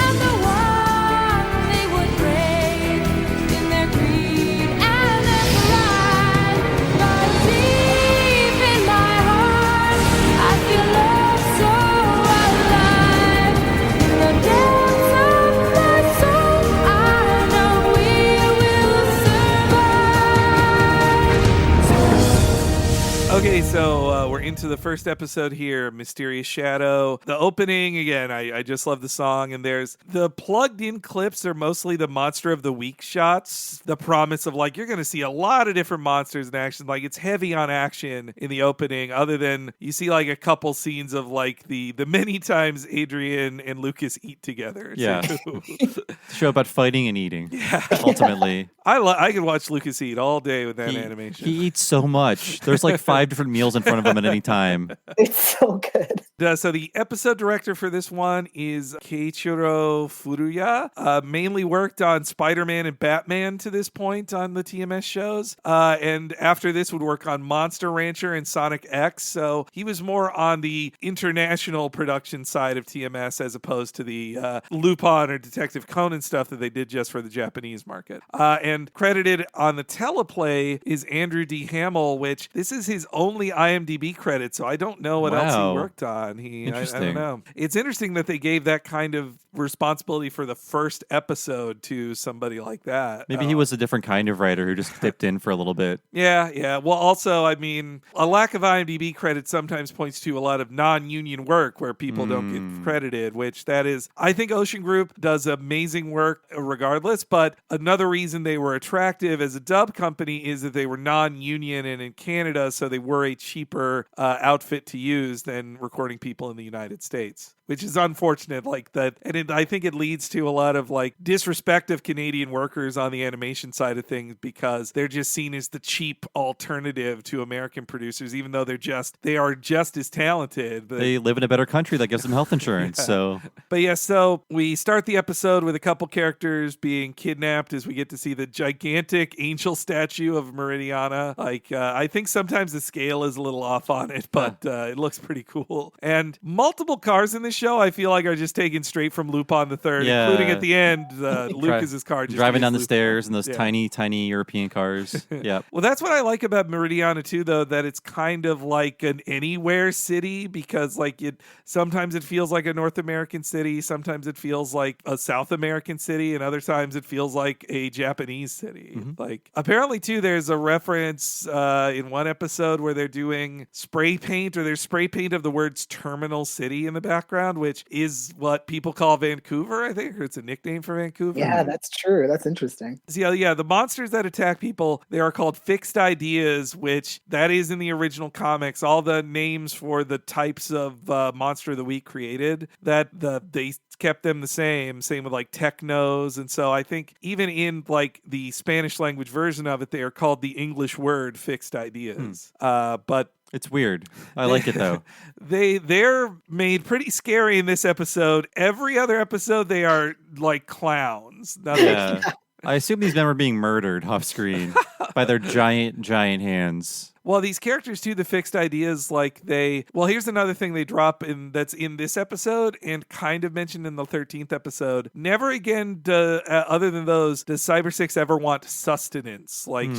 And the one they would break in their greed and their pride. But deep in my heart, I feel love so alive. In the depths of my soul, I know we will survive. Okay, so we're into the first episode here, Mysterious Shadow. The opening, again, I just love the song, and there's the plugged-in clips are mostly the Monster of the Week shots. The promise of, like, you're going to see a lot of different monsters in action. Like, it's heavy on action in the opening, other than you see, like, a couple scenes of, like, the many times Adrian and Lucas eat together. Yeah. too. Show about fighting and eating. Yeah. Ultimately, I could watch Lucas eat all day with that he, animation. he eats so much. There's like 5 different meals in front of him at any time. It's so good. So the episode director for this one is Keiichiro Furuya. Mainly worked on Spider-Man and Batman to this point on the TMS shows. And after this would work on Monster Rancher and Sonic X. So he was more on the international production side of TMS as opposed to the Lupin or Detective Conan stuff that they did just for the Japanese market. And credited on the teleplay is Andrew D. Hamill, which this is his only IMDb credit, so I don't know what else he Wow. worked on. I don't Interesting. know. It's interesting that they gave that kind of responsibility for the first episode to somebody like that. Maybe he was a different kind of writer who just dipped in for a little bit. Yeah. Well, also, I mean, a lack of IMDb credit sometimes points to a lot of non-union work where people don't get credited, which that is, I think Ocean Group does amazing work regardless, but another reason they were attractive as a dub company is that they were non-union and in Canada, so they were a cheaper outfit to use than recording people in the United States. Which is unfortunate, like that, and I think it leads to a lot of like disrespect of Canadian workers on the animation side of things because they're just seen as the cheap alternative to American producers, even though they are just as talented. They live in a better country that gives them health insurance. So But yeah, so we start the episode with a couple characters being kidnapped as we get to see the gigantic angel statue of Meridiana. Like, I think sometimes the scale is a little off on it, but it looks pretty cool. And multiple cars in this show, I feel like, are just taken straight from Lupin the Third, Yeah. including at the end, Lucas's car. Just driving is down the Lupin. stairs in those Yeah. tiny European cars. Yeah. Well, that's what I like about Meridiana too, though, that it's kind of like an anywhere city because, like, sometimes it feels like a North American city, sometimes it feels like a South American city, and other times it feels like a Japanese city. Like, apparently, too, there's a reference in one episode where they're doing spray paint, or there's spray paint of the words "Terminal City" in the background, which is what people call Vancouver, I think, or it's a nickname for Vancouver. Yeah, that's true. That's interesting. So, yeah, the monsters that attack people, they are called fixed ideas, which that is in the original comics. All the names for the types of monster of the week created, they kept them the same with like technos. And so I think even in like the Spanish language version of it, they are called the English word fixed ideas. But It's weird. I like it though. They're made pretty scary in this episode. Every other episode, they are like clowns. Yeah. I assume these men were being murdered off screen by their giant hands. Well, these characters too, the fixed ideas, like here's another thing they drop that's in this episode and kind of mentioned in the 13th episode. Never again, other than those, does Cybersix ever want sustenance. Like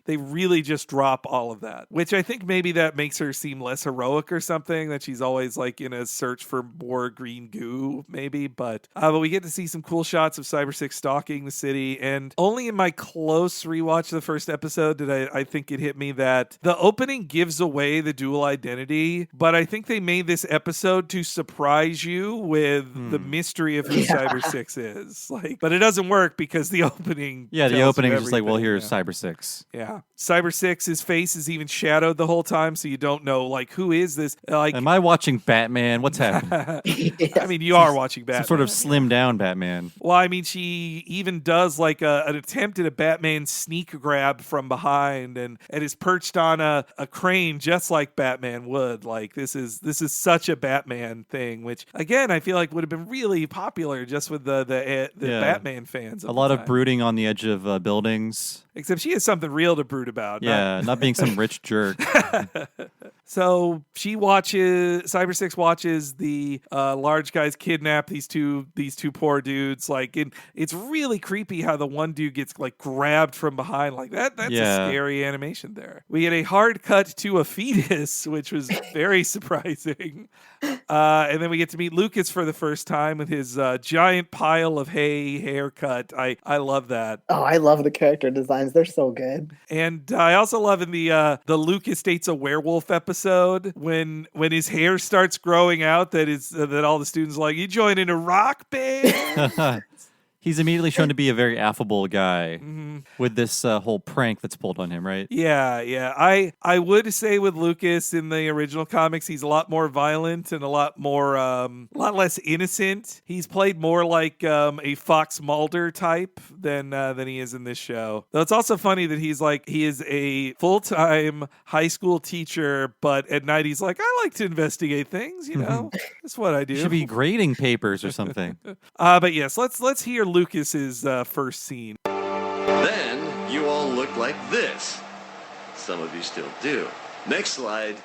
they really just drop all of that, which I think maybe that makes her seem less heroic or something, that she's always like in a search for more green goo, maybe. But we get to see some cool shots of Cybersix stalking the city, and only in my close rewatch of the first episode did I think it hit me that the opening gives away the dual identity, but I think they made this episode to surprise you with the mystery of who Cybersix is. Like, but it doesn't work because the opening the opening is just like, well, everything. here's Cybersix. Yeah. Cybersix's face is even shadowed the whole time, so you don't know, like, who is this? Like, Am I watching Batman? What's happening? I mean, you are watching Batman. Some sort of slimmed down Batman. Well, I mean, she even does like an attempt at a Batman sneak grab from behind, and is perched on a crane just like Batman would. Like, this is such a Batman thing, which again I feel like would have been really popular just with the Batman fans. A lot of brooding on the edge of buildings. Except she has something real to brood about. Yeah, not being some rich jerk. So Cybersix watches the large guys kidnap these two poor dudes. Like, it's really creepy how the one dude gets like grabbed from behind like that. That's a scary animation there. We get a hard cut to a fetus, which was very surprising. And then we get to meet Lucas for the first time with his giant pile of hay haircut. I love that. Oh, I love the character designs. They're so good. And I also love in the Lucas dates a werewolf episode when his hair starts growing out that all the students are like, you joining a rock band? He's immediately shown to be a very affable guy with this whole prank that's pulled on him, right? Yeah. I would say with Lucas in the original comics, he's a lot more violent and a lot less innocent. He's played more like a Fox Mulder type than he is in this show. Though it's also funny that he is a full-time high school teacher, but at night he's like, I like to investigate things, you know? That's what I do. He should be grading papers or something. But yes, let's hear Lucas's first scene. Then you all look like this. Some of you still do. Next slide.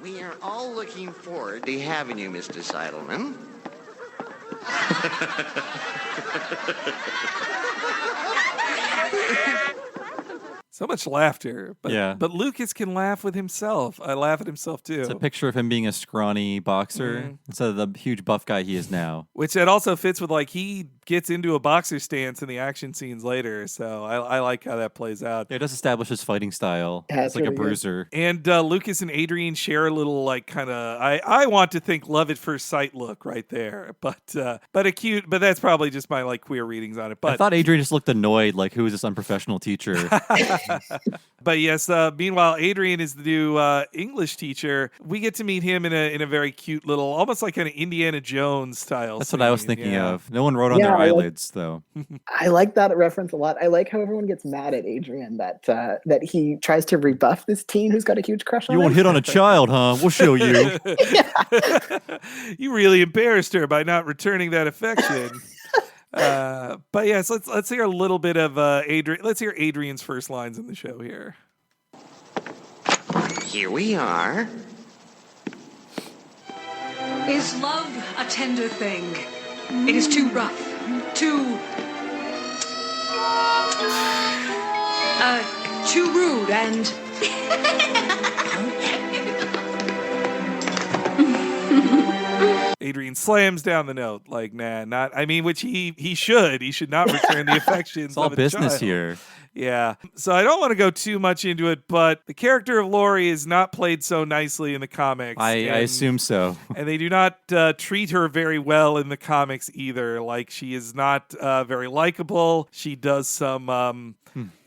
We are all looking forward to having you, Mr. Seidelman. So much laughter, but Lucas can laugh with himself. I laugh at himself too. It's a picture of him being a scrawny boxer instead of the huge buff guy he is now. Which it also fits with, like, he gets into a boxer stance in the action scenes later, so I like how that plays out. It does establish his fighting style. Yeah, it's like really a bruiser. And Lucas and Adrian share a little, like, kind of, I want to think love at first sight look right there, but that's probably just my, like, queer readings on it. But I thought Adrian just looked annoyed, like, who is this unprofessional teacher? But yes, meanwhile, Adrian is the new English teacher. We get to meet him in a very cute little, almost like an Indiana Jones style. That's what I was thinking of. No one wrote on their eyelids, though. I like that reference a lot. I like how everyone gets mad at Adrian that he tries to rebuff this teen who's got a huge crush on You him. won't hit on a child, huh? We'll show you. You really embarrassed her by not returning that affection. But yes, let's hear a little bit of Adrian. Let's hear Adrian's first lines in the show here. Here we are. Is love a tender thing? It is too rough, too rude and Adrian slams down the note, like, nah, not. I mean, which he should. He should not return the affections. It's all of a business child. here. Yeah. So I don't want to go too much into it, but the character of Lori is not played so nicely in the comics. I assume so. And they do not treat her very well in the comics either. Like, she is not very likable. She does some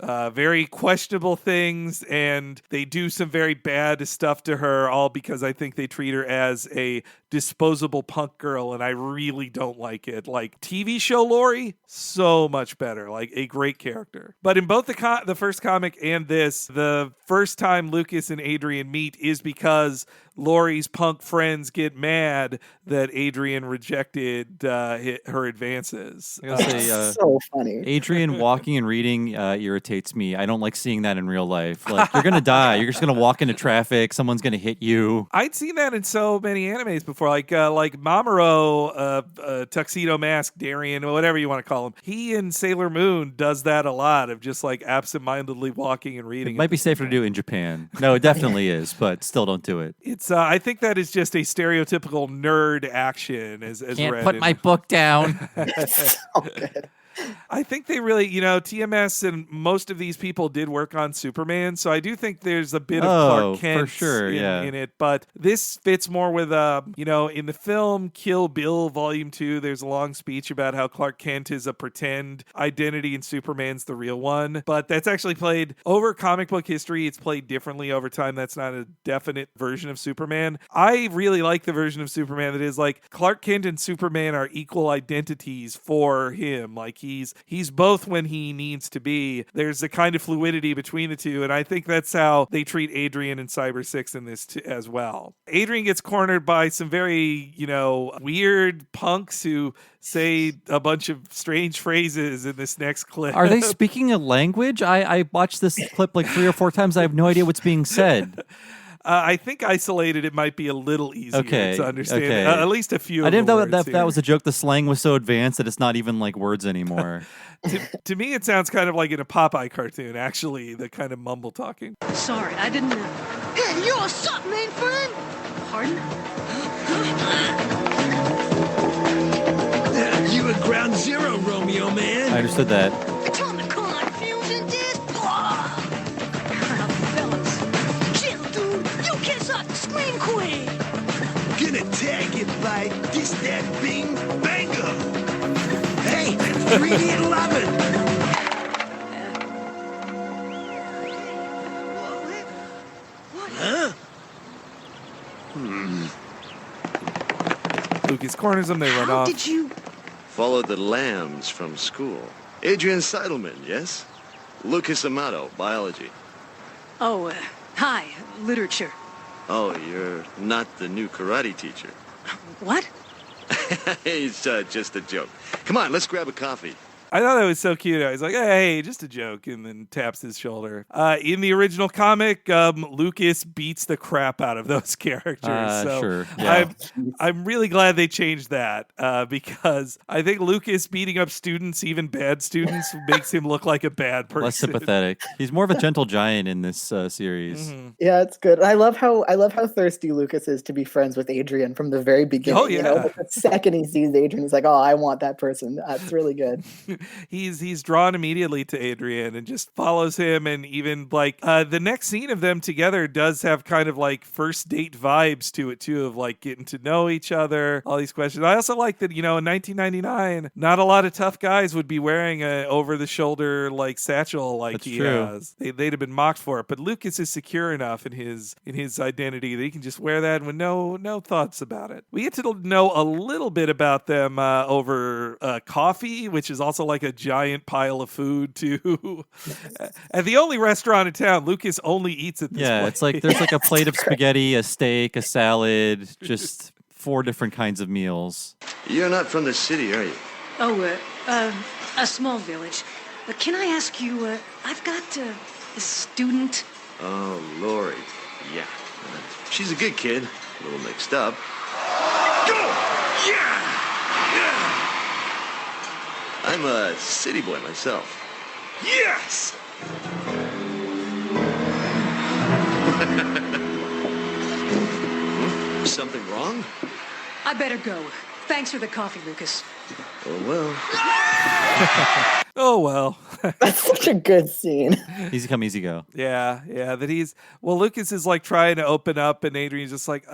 very questionable things, and they do some very bad stuff to her, all because I think they treat her as a disposable punk girl, and I really don't like it. Like, TV show Lori, so much better. Like, a great character. But in both the first comic and this, the first time Lucas and Adrian meet is because Lori's punk friends get mad that Adrian rejected her advances. I gotta say, So funny. Adrian walking and reading irritates me. I don't like seeing that in real life. Like, you're gonna die. You're just gonna walk into traffic. Someone's gonna hit you. I'd seen that in so many animes before, like Mamoru, Tuxedo Mask, Darien, or whatever you want to call him. He in Sailor Moon does that a lot of just like absentmindedly walking and reading. It might be safer to do in Japan. No, it definitely is, but still don't do it. It's I think that is just a stereotypical nerd action. As Can't read put in- my book down. So good. I think they really, TMS and most of these people did work on Superman, so I do think there's a bit of Clark Kent for sure, in it. But this fits more with, in the film Kill Bill Volume 2, there's a long speech about how Clark Kent is a pretend identity and Superman's the real one. But that's actually played over comic book history. It's played differently over time. That's not a definite version of Superman. I really like the version of Superman that is like Clark Kent and Superman are equal identities for him. Like he's both when he needs to be. There's a kind of fluidity between the two, and I think that's how they treat Adrian and Cybersix in this as well. Adrian gets cornered by some very, weird punks who say a bunch of strange phrases in this next clip. Are they speaking a language? I watched this clip like 3 or 4 times. I have no idea what's being said. I think isolated it might be a little easier to understand. Okay. At least a few. I didn't know that that was a joke. The slang was so advanced that it's not even like words anymore. To me, it sounds kind of like in a Popeye cartoon, actually, the kind of mumble talking. Sorry, I didn't know. Hey, you a sup, mainframe? Pardon? You at ground zero, Romeo, man. I understood that. Time to call on fusion disc. Fellas, chill, dude. You kiss off the scream queen. Gonna tag it by this, that, bing, bango. Hey, 311. Huh? Lucas corners them, they run How off. did you? Followed the lambs from school. Adrian Seidelman, yes? Lucas Amato, biology. Oh, hi, literature. Oh, you're not the new karate teacher. What? It's just a joke. Come on, let's grab a coffee. I thought that was so cute. I was like, hey, just a joke, and then taps his shoulder. In the original comic, Lucas beats the crap out of those characters. So sure. Yeah. I'm really glad they changed that because I think Lucas beating up students, even bad students, makes him look like a bad person. Less sympathetic. He's more of a gentle giant in this series. Mm-hmm. Yeah, it's good. I love how thirsty Lucas is to be friends with Adrian from the very beginning. Oh, yeah. But the second he sees Adrian, he's like, "Oh, I want that person." That's really good. He's drawn immediately to Adrian and just follows him, and even like the next scene of them together does have kind of like first date vibes to it too, of like getting to know each other, all these questions. I also like that, in 1999, not a lot of tough guys would be wearing a over the shoulder like satchel like That's he true. has. They'd have been mocked for it, but Lucas is secure enough in his identity that he can just wear that with no thoughts about it. We get to know a little bit about them over coffee, which is also like a giant pile of food too. At the only restaurant in town, Lucas only eats at this Yeah, place. it's like there's like a plate of spaghetti, a steak, a salad, just 4 different kinds of meals. You're not from the city, are you? Oh, a small village. But can I ask you, I've got a student. Oh, Lori. Yeah. She's a good kid. A little mixed up. Go! Yeah! I'm a city boy myself. Yes! Something wrong? I better go. Thanks for the coffee, Lucas. Oh, well. Oh, well. That's such a good scene. Easy come, easy go. Yeah, that Lucas is like trying to open up, and Adrian's just like,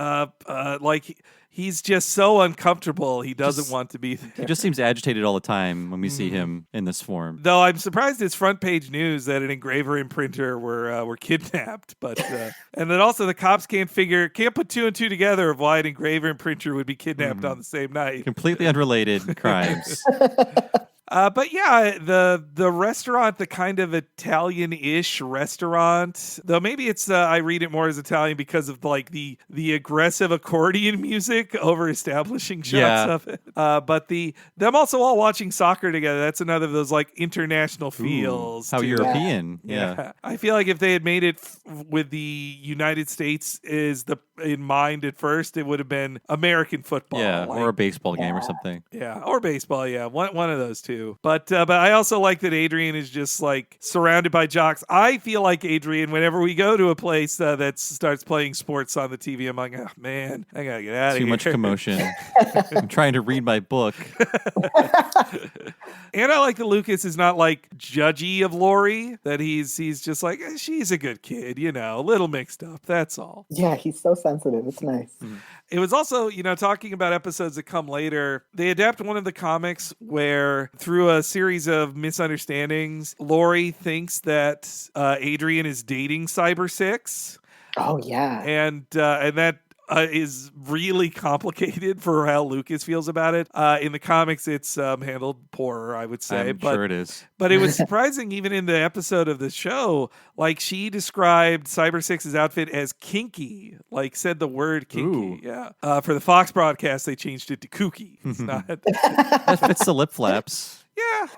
he's just so uncomfortable. He doesn't want to be there. He just seems agitated all the time when we see him in this form. Though I'm surprised it's front page news that an engraver and printer were kidnapped, but and then also the cops can't put 2 and 2 together of why an engraver and printer would be kidnapped on the same night. Completely unrelated crimes. But yeah, the restaurant, the kind of Italian-ish restaurant, though maybe it's I read it more as Italian because of like the aggressive accordion music over establishing shots of it. But them also all watching soccer together, that's another of those like international feels. How to it. European. Yeah. I feel like if they had made it with the United States in mind at first, it would have been American football. Yeah, like, or a baseball game or something. Yeah, or baseball. Yeah, one of those two. But I also like that Adrian is just like surrounded by jocks. I feel like Adrian, whenever we go to a place that starts playing sports on the TV, I'm like, oh man, I gotta get out of here. Too much commotion. I'm trying to read my book. And I like that Lucas is not like judgy of Lori, that he's just like, she's a good kid, a little mixed up. That's all. Yeah, he's so sensitive. It's nice. It was also, talking about episodes that come later, they adapt one of the comics where through a series of misunderstandings, Lori thinks that Adrian is dating Cybersix. Oh, yeah. And that is really complicated for how Lucas feels about it. In the comics, it's handled poorer, I would say. I'm sure it is. But it was surprising, even in the episode of the show, like she described Cybersix's outfit as kinky, like said the word kinky. Ooh. Yeah. For the Fox broadcast, they changed it to kooky. It's not. That fits the lip flaps.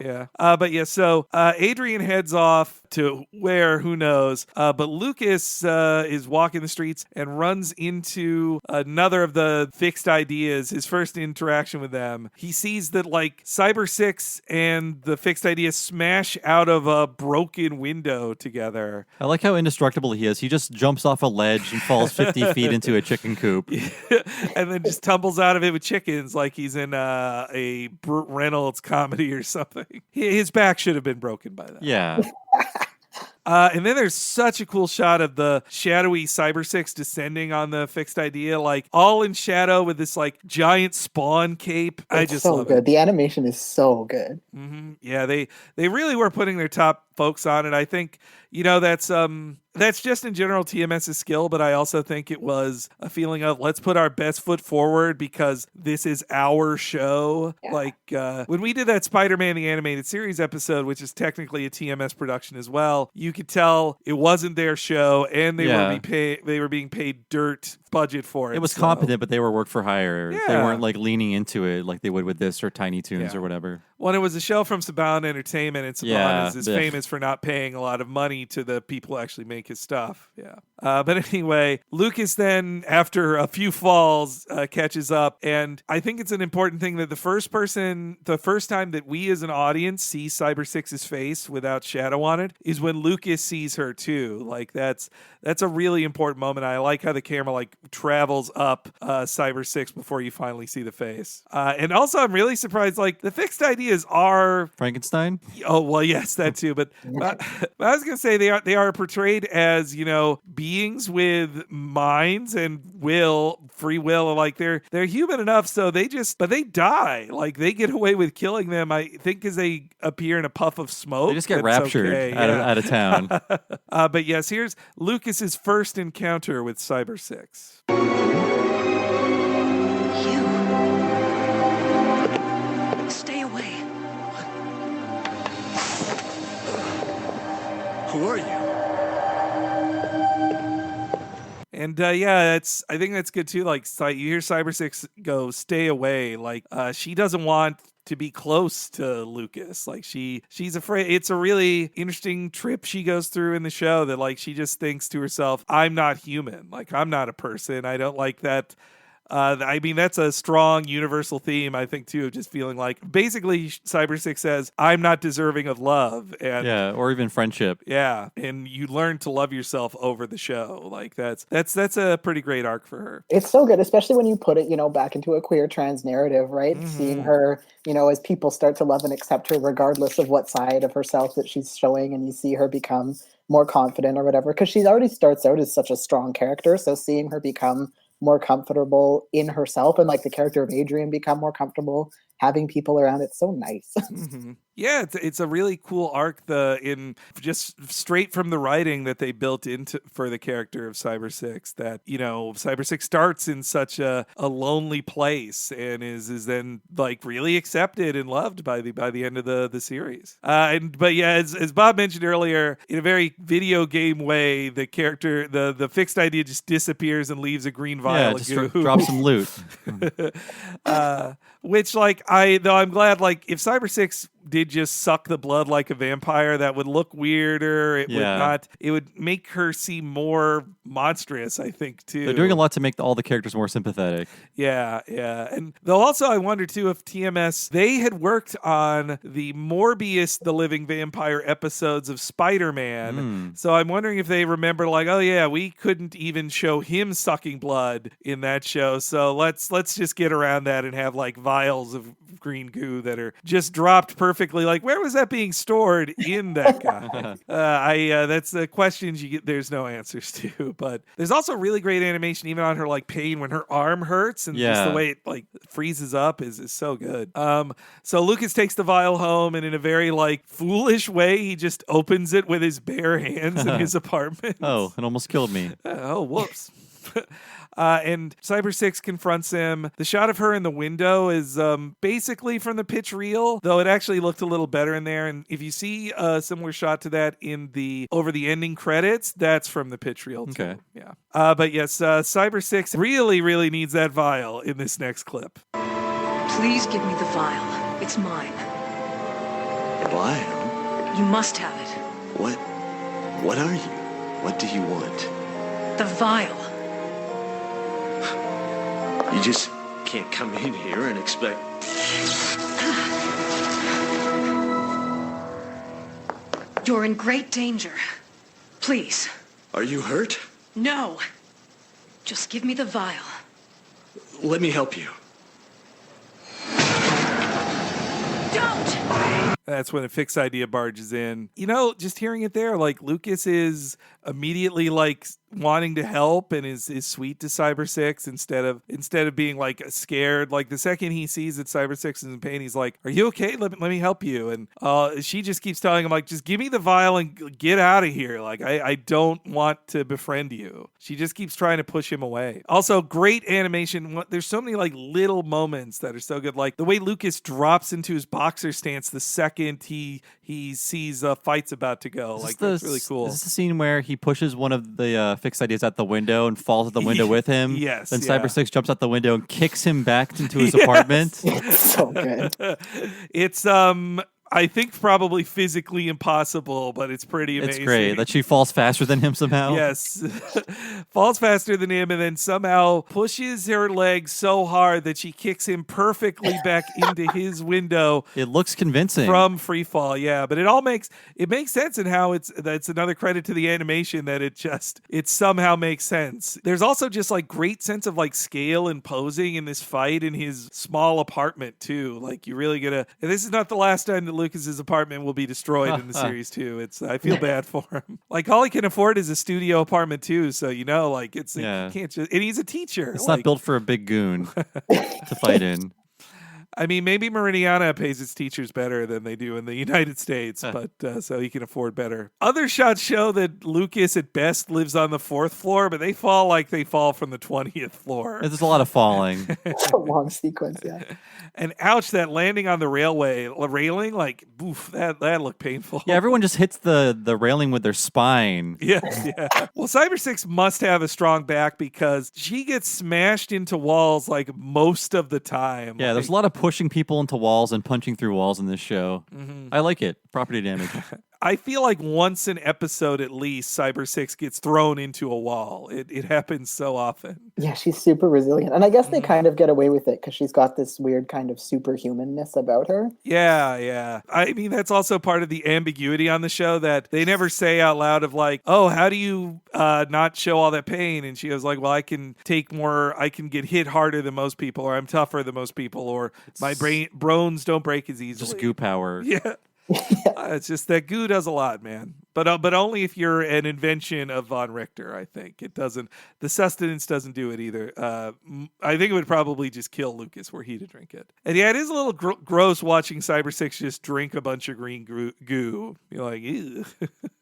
Yeah. But yeah, so Adrian heads off to where, who knows. But Lucas is walking the streets and runs into another of the fixed ideas, his first interaction with them. He sees that like Cybersix and the fixed idea smash out of a broken window together. I like how indestructible he is. He just jumps off a ledge and falls 50 feet into a chicken coop. And then just tumbles out of it with chickens like he's in a Burt Reynolds comedy or something. His back should have been broken by that. Yeah. And then there's such a cool shot of the shadowy Cybersix descending on the fixed idea, like all in shadow with this like giant spawn cape. It's I just so love good. it. The animation is so good. Mm-hmm. Yeah, they really were putting their top folks on it. I think that's just in general TMS's skill, but I also think it was a feeling of let's put our best foot forward because this is our show. Yeah. Like when we did that Spider-Man the Animated Series episode, which is technically a TMS production as well, you could tell it wasn't their show and they were being paid dirt budget for it. It was competent, but they were work for hire. Yeah. They weren't like leaning into it like they would with this or Tiny Toons or whatever. When it was a show from Saban Entertainment, and Saban is famous for not paying a lot of money to the people who actually make his stuff. Yeah. But anyway, Lucas then, after a few falls, catches up. And I think it's an important thing that the first time that we as an audience see Cybersix's face without shadow on it is when Lucas sees her too. Like that's a really important moment. I like how the camera like travels up Cybersix before you finally see the face. And also I'm really surprised, like the fixed ideas are Frankenstein. Oh, well, yes, that too. But I was going to say they are portrayed as, beings with minds and free will. Like they're human enough. So but they die. Like they get away with killing them, I think, as they appear in a puff of smoke. They just get raptured out of town. But yes, here's Lucas's first encounter with Cybersix. Stay away. Who are you? And I think that's good too. Like you hear Cybersix go, "Stay away." Like she doesn't want to be close to Lucas. Like she's afraid. It's a really interesting trip she goes through in the show that like she just thinks to herself, "I'm not human. Like I'm not a person. I don't like that." I mean, that's a strong universal theme, I think, too, of just feeling like basically Cybersix says, I'm not deserving of love. And or even friendship. Yeah. And you learn to love yourself over the show. Like that's a pretty great arc for her. It's so good, especially when you put it, back into a queer trans narrative, right? Mm-hmm. Seeing her, as people start to love and accept her, regardless of what side of herself that she's showing, and you see her become more confident or whatever, because she already starts out as such a strong character. So seeing her become more comfortable in herself and like the character of Adrian become more comfortable having people around. It's so nice. Yeah, it's a really cool arc. In just straight from the writing that they built into for the character of Cybersix. That Cybersix starts in such a lonely place and is then like really accepted and loved by the end of the series. But as Bob mentioned earlier, in a very video game way, the character the fixed idea just disappears and leaves a green vial. Just drop some loot. Which I'm glad if Cybersix did just suck the blood like a vampire, that would look weirder. It would not. It would make her seem more monstrous, I think, too. They're doing a lot to make all the characters more sympathetic. Yeah. And though also I wonder too if TMS, they had worked on the Morbius the Living Vampire episodes of Spider-Man. So I'm wondering if they remember oh yeah, we couldn't even show him sucking blood in that show. So let's just get around that and have vials of green goo that are just dropped perfectly. Where was that being stored in that guy? That's the questions you get. There's no answers to. But there's also really great animation even on her pain when her arm hurts, and just the way it freezes up is so good. So Lucas takes the vial home, and in a very foolish way, he just opens it with his bare hands in his apartment. Oh, it almost killed me. Oh, whoops. And Cybersix confronts him. The shot of her in the window is basically from the pitch reel, though it actually looked a little better in there. And if you see a similar shot to that over the ending credits, that's from the pitch reel too. Okay. Yeah. But yes, Cybersix really, really needs that vial in this next clip. Please give me the vial. It's mine. Vial? You must have it. What are you? What do you want? The vial. You just can't come in here and expect... You're in great danger. Please. Are you hurt? No. Just give me the vial. Let me help you. Don't! That's when a fixed idea barges in. Just hearing it there, Lucas is immediately wanting to help and is sweet to Cybersix instead of being scared. The second he sees that Cybersix is in pain, he's like, "Are you okay? Let me help you." And she just keeps telling him just give me the vial and get out of here. I don't want to befriend you. She just keeps trying to push him away. Also, great animation. There's so many little moments that are so good. The way Lucas drops into his boxer stance the second he sees a fight's about to go. That's really cool. Is this the scene where he pushes one of the fixed ideas out the window and falls out the window with him? Yes. Then Cybersix jumps out the window and kicks him back into his apartment. It's so good. It's I think probably physically impossible, but it's pretty amazing. It's great that she falls faster than him somehow. Yes. Falls faster than him and then somehow pushes her leg so hard that she kicks him perfectly back into his window. It looks convincing. From free fall, yeah. But it makes sense in how that's another credit to the animation that it somehow makes sense. There's also just great sense of scale and posing in this fight in his small apartment too. You really and this is not the last time that Lucas's apartment will be destroyed in the series too. I feel bad for him. All he can afford is a studio apartment too. So you can't just. And he's a teacher. It's not built for a big goon to fight in. I mean, maybe Meridiana pays its teachers better than they do in the United States, but so he can afford better. Other shots show that Lucas at best lives on the 4th floor, but they fall from the 20th floor. There's a lot of falling. It's a long sequence, yeah. And ouch, that landing on the railing, boof, that looked painful. Yeah, everyone just hits the railing with their spine. Yes, yeah. Well, Cybersix must have a strong back because she gets smashed into walls most of the time. Yeah, there's a lot of pushing people into walls and punching through walls in this show. Mm-hmm. I like it. Property damage. I feel once an episode at least, Cybersix gets thrown into a wall. It happens so often. Yeah, she's super resilient. And I guess they kind of get away with it because she's got this weird kind of superhumanness about her. Yeah. I mean, that's also part of the ambiguity on the show that they never say out loud of oh, how do you not show all that pain? And she was well, I can take more, I can get hit harder than most people, or I'm tougher than most people, or my bones don't break as easily. Just goo power. Yeah. It's just that goo does a lot, man. but only if you're an invention of von Richter. I think it doesn't. The sustenance doesn't do it either. I think it would probably just kill Lucas were he to drink it. And yeah, it is a little gross watching Cybersix just drink a bunch of green goo. You're like, ew.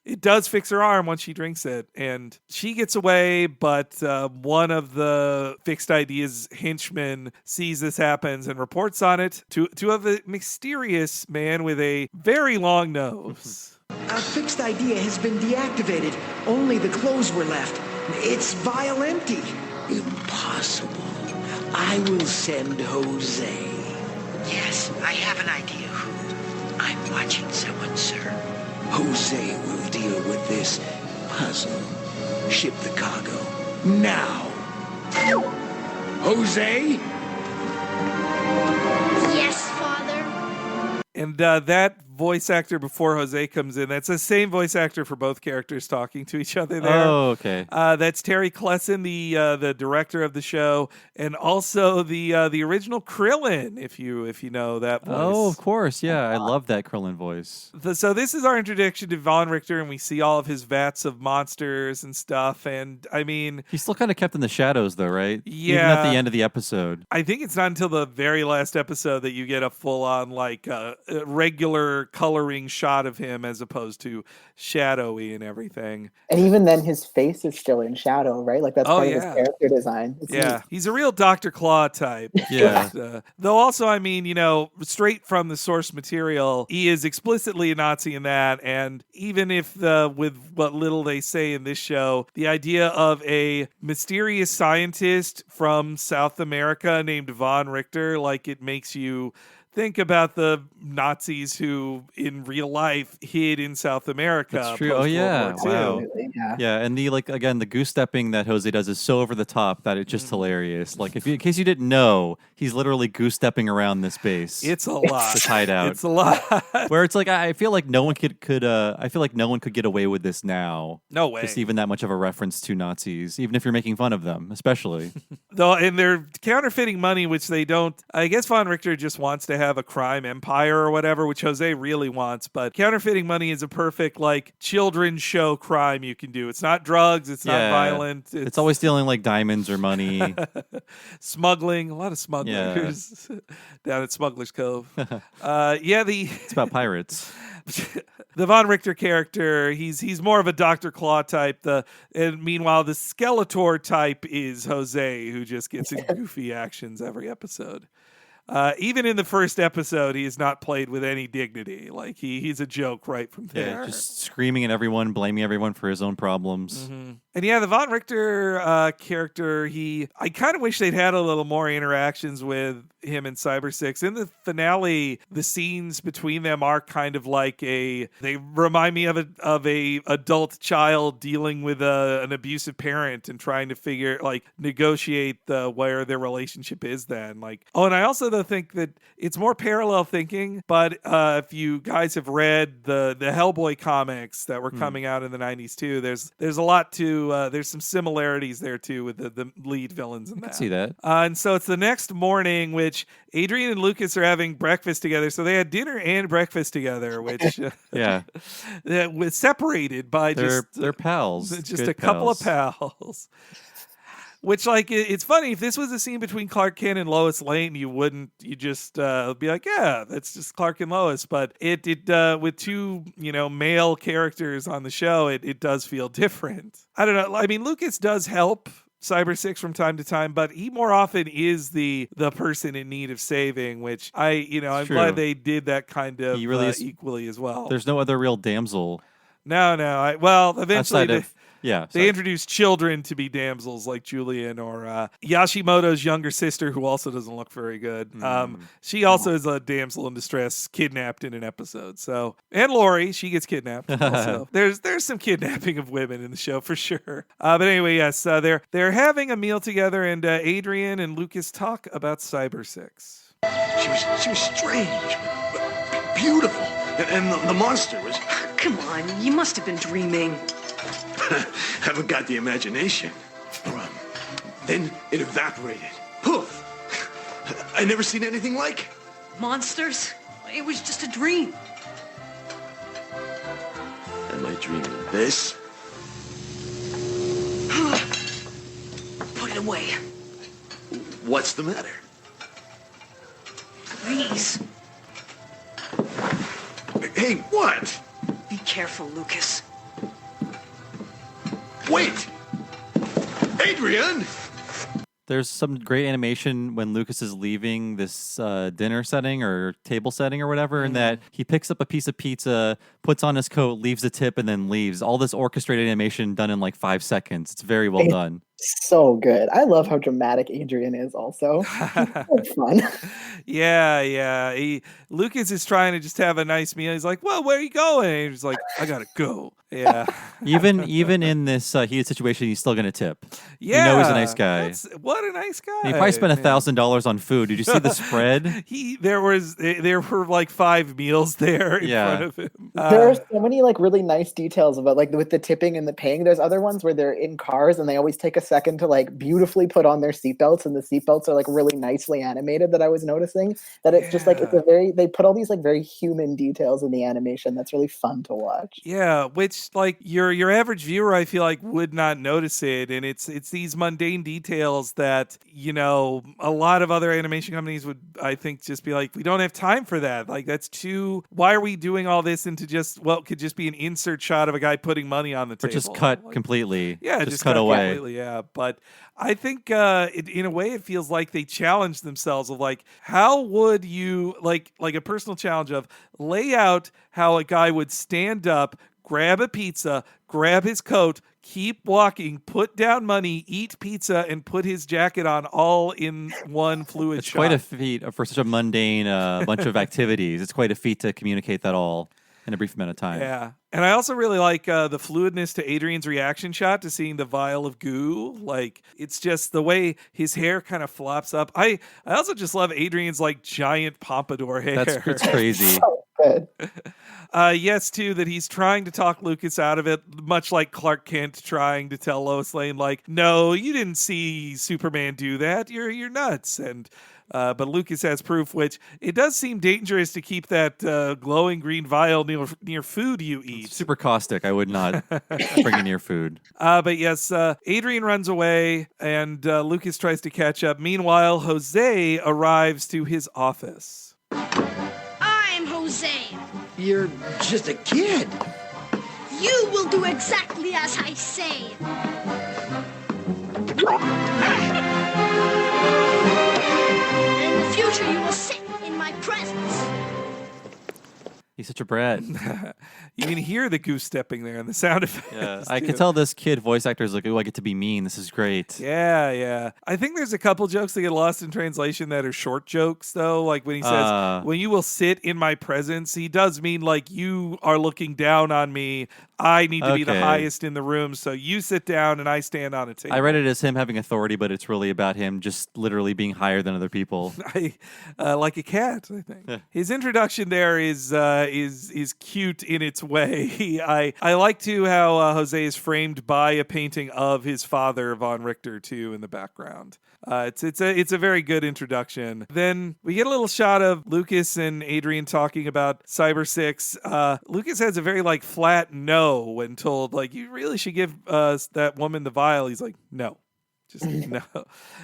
It does fix her arm once she drinks it, and she gets away. But one of the Fixed Ideas henchmen sees this happens and reports on it to a mysterious man with a very long nose. Our Fixed Idea has been deactivated. Only the clothes were left. It's vial empty. Impossible. I will send Jose. Yes, I have an idea who. I'm watching someone, sir. Jose will deal with this puzzle. Ship the cargo. Now. Jose? Yes, Father. And that voice actor before Jose comes in, that's the same voice actor for both characters talking to each other there. Oh, okay. That's Terry Klesson, the director of the show, and also the original Krillin, if you know that voice. Oh, of course. Yeah, I love that Krillin voice. So this is our introduction to Von Richter, and we see all of his vats of monsters and stuff. And I mean, he's still kind of kept in the shadows, though, right? Yeah. Even at the end of the episode. I think it's not until the very last episode that you get a full-on like regular coloring shot of him as opposed to shadowy and everything. And even then, his face is still in shadow, right? Like that's part of his character design. It's neat. He's a real Dr. Claw type. Yeah. But, though also, I mean, straight from the source material, he is explicitly a Nazi in that. And even if with what little they say in this show, the idea of a mysterious scientist from South America named Von Richter, like it makes you think about the Nazis who, in real life, hid in South America. That's true. Oh yeah, wow. Yeah, and the goose stepping that Jose does is so over the top that it's just hilarious. Like, in case you didn't know, he's literally goose stepping around this base. It's a lot. It's hideout. It's a lot. Where it's like I feel like no one could get away with this now. No way. Just even that much of a reference to Nazis, even if you're making fun of them, especially. Though, and they're counterfeiting money, which they don't. I guess Von Richter just wants to have a crime empire or whatever, which Jose really wants. But counterfeiting money is a perfect like children's show crime you can do. It's not drugs. It's not violent. It's always stealing like diamonds or money. Smuggling. A lot of smugglers down at Smuggler's Cove. It's about pirates. The Von Richter character, he's more of a Dr. Claw type. And meanwhile, the Skeletor type is Jose, who just gets in goofy actions every episode. Even in the first episode, he is not played with any dignity. Like he's a joke right from there. Yeah, just screaming at everyone, blaming everyone for his own problems. Mm-hmm. And yeah, the Von Richter character, I kind of wish they'd had a little more interactions with him in Cybersix. In the finale, the scenes between them are kind of like they remind me of a adult child dealing with an abusive parent and trying to negotiate where their relationship is then. And I also think that it's more parallel thinking, but if you guys have read the Hellboy comics that were coming out in the 90s too, there's a lot to there's some similarities there too with the lead villains in that. I can see that. And so it's the next morning, which Adrian and Lucas are having breakfast together. So they had dinner and breakfast together, which was separated by they're pals. Just a couple of pals. Which, it's funny, if this was a scene between Clark Kent and Lois Lane, you just be like, yeah, that's just Clark and Lois. But it with two, male characters on the show, it does feel different. I don't know. I mean, Lucas does help Cybersix from time to time, but he more often is the person in need of saving, which I'm glad they did that kind of he really is, equally as well. There's no other real damsel. No. Eventually they introduced children to be damsels like Julian or Yashimoto's younger sister, who also doesn't look very good. She also is a damsel in distress, kidnapped in an episode. So, and Lori, she gets kidnapped. Also, there's some kidnapping of women in the show for sure. But anyway, yes, they're having a meal together, and Adrian and Lucas talk about Cybersix. She was strange, but beautiful, and the monster was. Come on, you must have been dreaming. Haven't got the imagination. Then it evaporated. Poof! I never seen anything like it. Monsters? It was just a dream. And my I dream of this? Put it away. What's the matter? Please. Hey, what? Be careful, Lucas. Wait! Adrian! There's some great animation when Lucas is leaving this dinner setting or table setting or whatever, and that he picks up a piece of pizza, puts on his coat, leaves a tip, and then leaves. All this orchestrated animation done in like 5 seconds. It's very well done. So good. I love how dramatic Adrian is also. It's fun. Yeah. Lucas is trying to just have a nice meal. He's like, well, where are you going? And he's like, I gotta go. Yeah. Even in this heated situation, he's still gonna tip. Yeah. You know he's a nice guy. What a nice guy. He probably spent $1,000 on food. Did you see the spread? There were like 5 meals there in front of him. There are so many like really nice details about like with the tipping and the paying. There's other ones where they're in cars and they always take a second to like beautifully put on their seatbelts, and the seatbelts are like really nicely animated. That I was noticing that it's just like they put all these like very human details in the animation. That's really fun to watch. Yeah, which like your average viewer, I feel like would not notice it, and it's these mundane details that a lot of other animation companies would, I think, just be like, we don't have time for that. Like that's too. Why are we doing all this into it could just be an insert shot of a guy putting money on the table, or just cut completely. Yeah, just cut away. Completely, yeah, but I think in a way it feels like they challenged themselves of like, how would you like a personal challenge of lay out how a guy would stand up, grab a pizza, grab his coat, keep walking, put down money, eat pizza, and put his jacket on all in one fluid It's shot. quite a feat for such a mundane bunch of activities. It's quite a feat to communicate that all in a brief amount of time. Yeah. And I also really like the fluidness to Adrian's reaction shot to seeing the vial of goo. Like, it's just the way his hair kind of flops up. I also just love Adrian's like giant pompadour hair. It's crazy. So good. Yes, too, that he's trying to talk Lucas out of it, much like Clark Kent trying to tell Lois Lane, like, no, you didn't see Superman do that. You're nuts. And but Lucas has proof, which it does seem dangerous to keep that glowing green vial near food you eat. It's super caustic. I would not bring it near food. But yes, Adrian runs away, and Lucas tries to catch up. Meanwhile, Jose arrives to his office. I'm Jose. You're just a kid. You will do exactly as I say. In the future, you will sit in my presence. He's such a brat. You can hear the goose stepping there and the sound effects. Yeah, I can tell this kid voice actor is like, oh, I get to be mean. This is great. Yeah. I think there's a couple jokes that get lost in translation that are short jokes, though. Like when he says, when you will sit in my presence, he does mean like you are looking down on me. I need to be the highest in the room, so you sit down and I stand on a table. I read it as him having authority, but it's really about him just literally being higher than other people. Like a cat, I think. Yeah. His introduction there is cute in its way. I like too how Jose is framed by a painting of his father, Von Richter, too, in the background. It's a very good introduction. Then we get a little shot of Lucas and Adrian talking about Cybersix. Lucas has a very like flat no when told like you really should give that woman the vial. He's like no. Just no.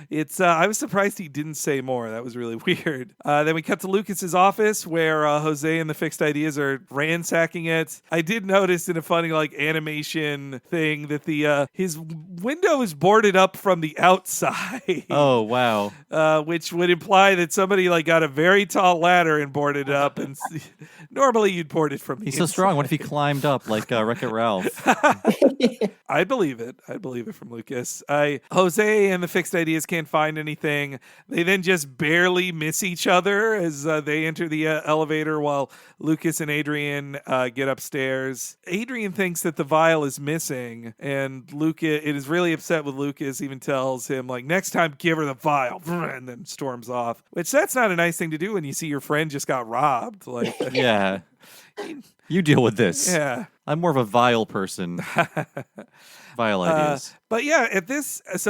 It's. I was surprised he didn't say more. That was really weird. Then we cut to Lucas's office where Jose and the Fixed Ideas are ransacking it. I did notice in a funny like animation thing that the his window is boarded up from the outside. Oh wow! Which would imply that somebody like got a very tall ladder and boarded it up. And normally you'd board it from the He's inside. so strong. What if he climbed up like Wreck-It Ralph? I believe it. I believe it from Lucas. Jose and the Fixed Ideas can't find anything. They then just barely miss each other as they enter the elevator while Lucas and Adrian get upstairs. Adrian thinks that the vial is missing, and Lucas is really upset with Lucas, even tells him, like, next time give her the vial, and then storms off. Which that's not a nice thing to do when you see your friend just got robbed. Like, yeah. You deal with this. Yeah. I'm more of a vile person. Vile ideas. But yeah, this is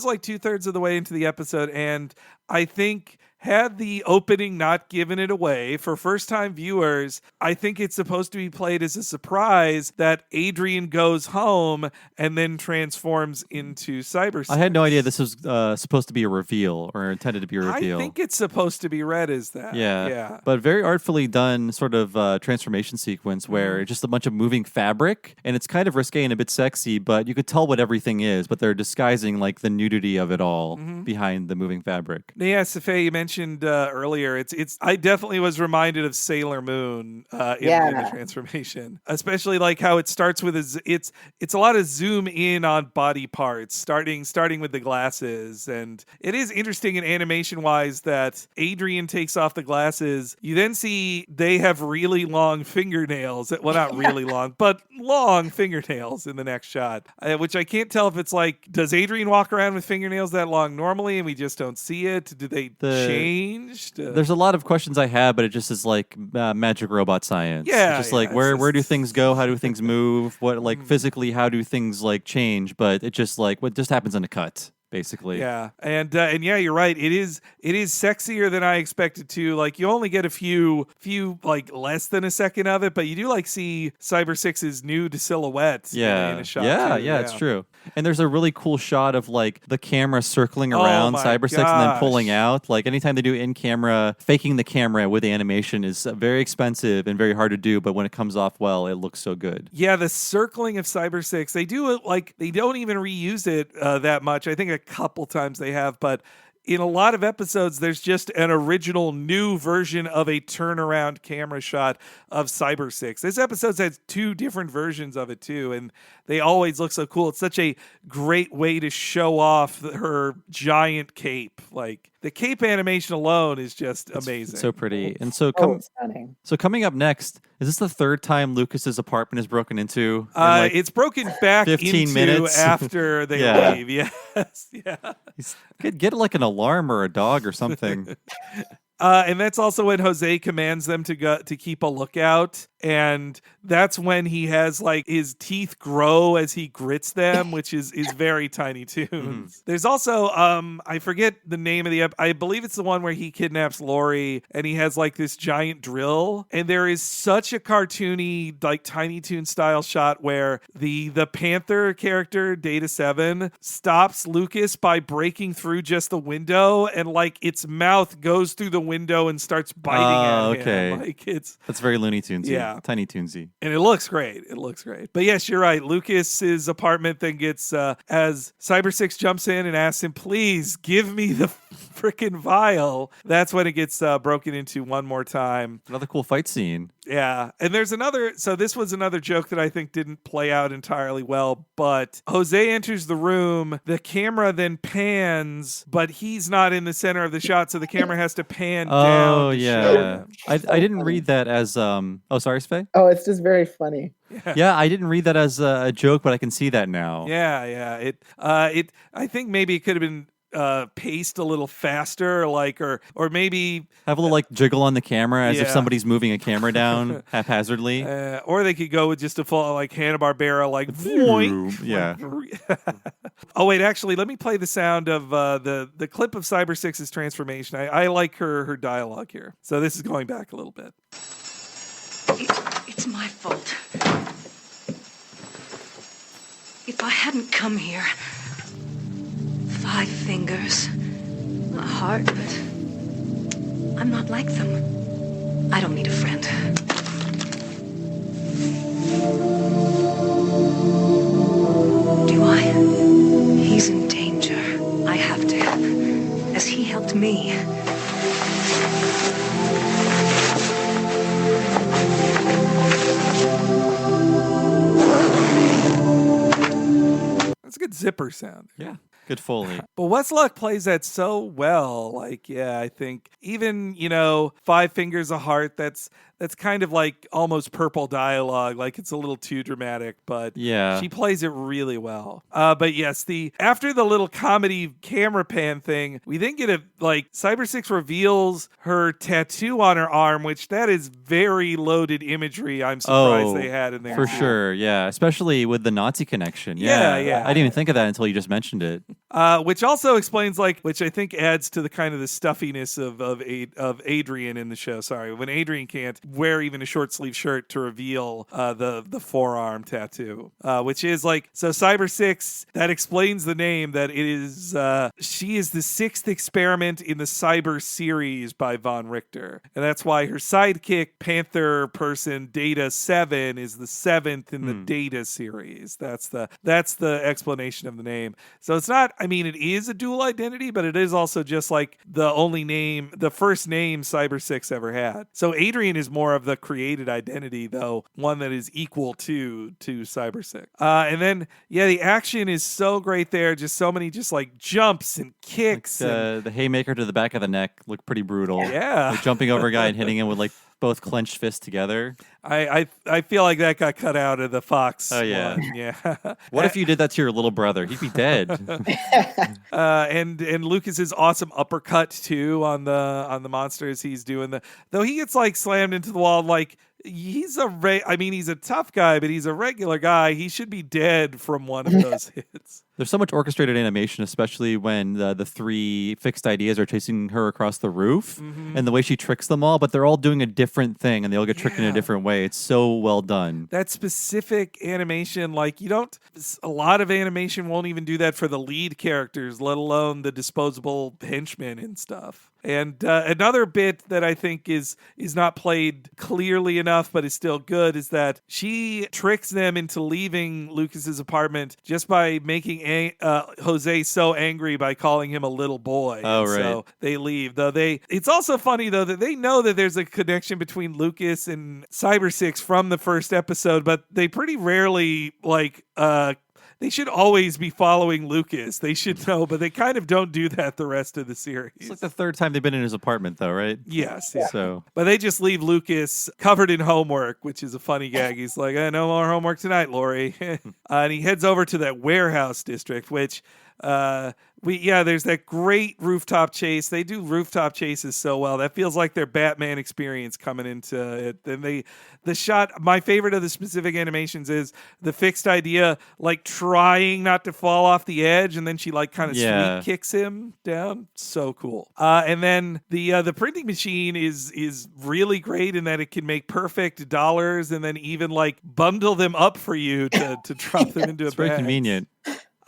like 2/3 of the way into the episode, and I think had the opening not given it away, for first-time viewers, I think it's supposed to be played as a surprise that Adrian goes home and then transforms into Cybersix. I had no idea this was supposed to be a reveal or intended to be a reveal. I think it's supposed to be read as that. Yeah. But very artfully done sort of transformation sequence where it's just a bunch of moving fabric, and it's kind of risque and a bit sexy, but you could tell what everything is, but they're disguising like the nudity of it all behind the moving fabric. Yeah, Safay, you mentioned earlier, it's I definitely was reminded of Sailor Moon in the transformation, especially like how it starts with it's a lot of zoom in on body parts, starting with the glasses, and it is interesting in animation wise that Adrian takes off the glasses. You then see they have really long fingernails. Well, not really long, but long fingernails in the next shot, which I can't tell if it's like, does Adrian walk around with fingernails that long normally and we just don't see it? Do they change? There's a lot of questions I have, but it just is like magic robot science. Yeah, It's just like where do things go? How do things move? What like physically? How do things like change? But it just like what just happens in a cut. Basically, yeah, and yeah, you're right. It is sexier than I expected to. Like, you only get a few like less than a second of it, but you do like see Cybersix's nude silhouette. In a shot. Yeah, it's true. And there's a really cool shot of like the camera circling around Cybersix and then pulling out. Like anytime they do in camera, faking the camera with the animation is very expensive and very hard to do. But when it comes off well, it looks so good. Yeah, the circling of Cybersix, they do it like they don't even reuse it that much. I think a couple times they have, but in a lot of episodes, there's just an original new version of a turnaround camera shot of Cybersix. This episode has 2 different versions of it too, and they always look so cool. It's such a great way to show off her giant cape. Like, the cape animation alone is just amazing. It's so pretty. And so stunning. So coming up next, is this the third time Lucas's apartment is broken into? It's broken back 15 into minutes after they leave. Yes, yeah. Get like an alarm or a dog or something. And that's also when Jose commands them to keep a lookout. And that's when he has like his teeth grow as he grits them, which is very Tiny Toons. There's also I forget the name of the I believe it's the one where he kidnaps Lori and he has like this giant drill. And there is such a cartoony like Tiny Toon style shot where the Panther character Data 7 stops Lucas by breaking through just the window, and like its mouth goes through the window and starts biting at him. Like, that's very Looney Tunes. Yeah. Tiny Toonsy. And it looks great. But yes, you're right. Lucas's apartment then gets, as Cybersix jumps in and asks him, please give me the freaking vial. That's when it gets broken into one more time. Another cool fight scene. Yeah. And there's so this was another joke that I think didn't play out entirely well, but Jose enters the room. The camera then pans, but he's not in the center of the shot, so the camera has to pan down. Oh, yeah. I didn't read that as, sorry, Sfei? Oh, it's just very funny. Yeah, I didn't read that as a joke, but I can see that now. Yeah. I think maybe it could have been paced a little faster, like or maybe have a little like jiggle on the camera as if somebody's moving a camera down haphazardly, or they could go with just a full like Hanna-Barbera like voink. Yeah. Oh wait, actually, let me play the sound of the clip of Cybersix's transformation. I like her dialogue here. So this is going back a little bit. It's my fault. If I hadn't come here, 5 fingers, a heart, but I'm not like them. I don't need a friend. Do I? He's in danger. I have to help, as he helped me. That's a good zipper sound. Yeah. Good Foley. But Westlock plays that so well. Like, yeah, I think even, 5 fingers, a heart, that's that's kind of like almost purple dialogue. Like it's a little too dramatic, but Yeah. she plays it really well. But yes, after the little comedy camera pan thing, we then get Cybersix reveals her tattoo on her arm, which that is very loaded imagery. I'm surprised they had in there. For sure, yeah. Especially with the Nazi connection. Yeah. I didn't even think of that until you just mentioned it. Which also explains, which I think adds to the kind of the stuffiness of Adrian in the show. Sorry, when Adrian can't wear even a short sleeve shirt to reveal the forearm tattoo, which is so Cybersix, that explains the name, that it is she is the 6th experiment in the Cyber series by Von Richter, and that's why her sidekick Panther person Data 7 is the 7th in the Data series. That's the explanation of the name. So it's not, I mean, it is a dual identity, but it is also just the first name Cybersix ever had. So Adrian is more of the created identity, though, one that is equal to Cybersix. And then, the action is so great there. Just so many jumps and kicks. The haymaker to the back of the neck looked pretty brutal. Yeah. Jumping over a guy and hitting him with both clenched fists together. I feel like that got cut out of the Fox. Oh yeah, one. Yeah. What if you did that to your little brother? He'd be dead. And Lucas's awesome uppercut too on the monsters. He's doing though he gets slammed into the wall. He's a tough guy, but he's a regular guy. He should be dead from one of those hits. There's so much orchestrated animation, especially when the 3 fixed ideas are chasing her across the roof, and the way she tricks them all, but they're all doing a different thing, and they all get tricked in a different way. It's so well done. That specific animation, a lot of animation won't even do that for the lead characters, let alone the disposable henchmen and stuff. And another bit that I think is not played clearly enough, but is still good, is that she tricks them into leaving Lucas's apartment just by making Jose so angry by calling him a little boy. Oh, and right. So they leave. It's also funny though that they know that there's a connection between Lucas and Cybersix from the first episode, but they pretty rarely they should always be following Lucas. They should know, but they kind of don't do that the rest of the series. It's the 3rd time they've been in his apartment, though, right? Yes. Yeah. So, but they just leave Lucas covered in homework, which is a funny gag. He's like, no more homework tonight, Lori. And he heads over to that warehouse district, which... there's that great rooftop chase. They do rooftop chases so well. That feels like their Batman experience coming into it. Then the shot, my favorite of the specific animations is the fixed idea, trying not to fall off the edge, and then she kind of sweet kicks him down. So cool. And then the printing machine is really great in that it can make perfect dollars and then even bundle them up for you to drop them into a bag. It's very convenient.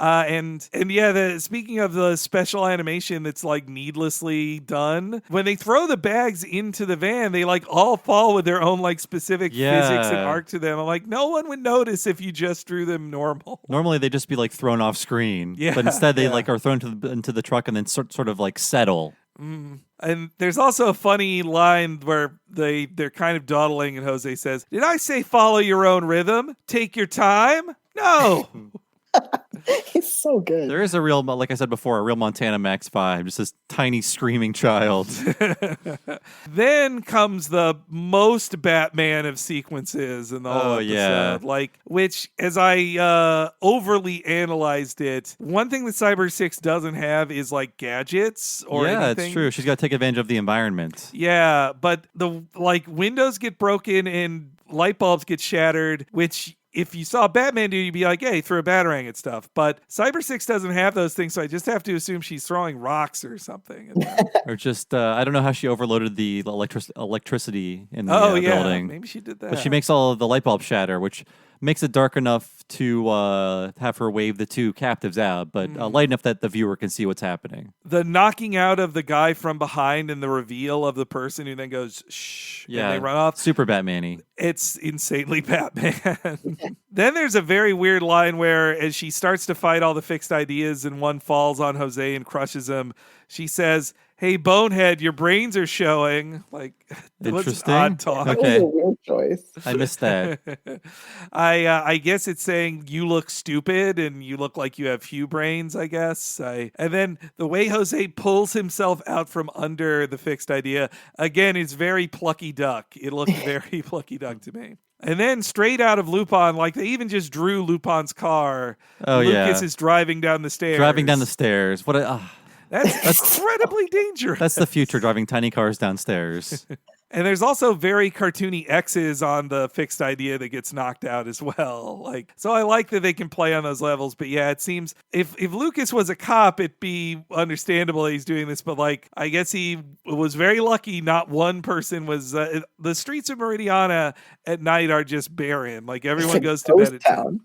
Speaking of the special animation that's needlessly done, when they throw the bags into the van, they all fall with their own specific physics and arc to them. I'm like, no one would notice if you just drew them normal. Normally they'd just be thrown off screen, Yeah, but instead they are thrown into the truck and then sort of settle. And there's also a funny line where they're kind of dawdling, and Jose says, "Did I say follow your own rhythm? Take your time? No." He's so good. There is a real, like I said before, a real Montana Max vibe. Just this tiny screaming child. Then comes the most Batman of sequences in the whole episode. Which, as I overly analyzed it, one thing that Cybersix doesn't have is gadgets or anything. Yeah, it's true. She's got to take advantage of the environment. Yeah, but the windows get broken and light bulbs get shattered, which... if you saw Batman do, you'd be like, hey, throw a batarang at stuff. But Cybersix doesn't have those things, so I just have to assume she's throwing rocks or something. Or just, I don't know how she overloaded the electricity in the building. Maybe she did that. But she makes all of the light bulbs shatter, which makes it dark enough to have her wave the 2 captives out, but light enough that the viewer can see what's happening. The knocking out of the guy from behind and the reveal of the person who then goes, shh, and they run off. Super Batman-y. It's insanely Batman. Then there's a very weird line where as she starts to fight all the fixed ideas and one falls on Jose and crushes him, she says, hey, Bonehead, your brains are showing. Like, that was Interesting. odd talk. That was Okay. a weird choice. I missed that. I guess it's saying you look stupid and you look like you have few brains, I guess. And then the way Jose pulls himself out from under the fixed idea, again, is very plucky duck. It looked very plucky duck to me. And then straight out of Lupin, like they even just drew Lupin's car. Oh, Lucas yeah. is driving down the stairs. Driving down the stairs. What a... That's incredibly dangerous. That's the future, driving tiny cars downstairs. And there's also very cartoony X's on the fixed idea that gets knocked out as well. Like, so I like that they can play on those levels. But yeah, it seems if Lucas was a cop, it'd be understandable that he's doing this. But like, I guess he was very lucky. Not one person was. The streets of Meridiana at night are just barren. Like everyone goes to bed at 10.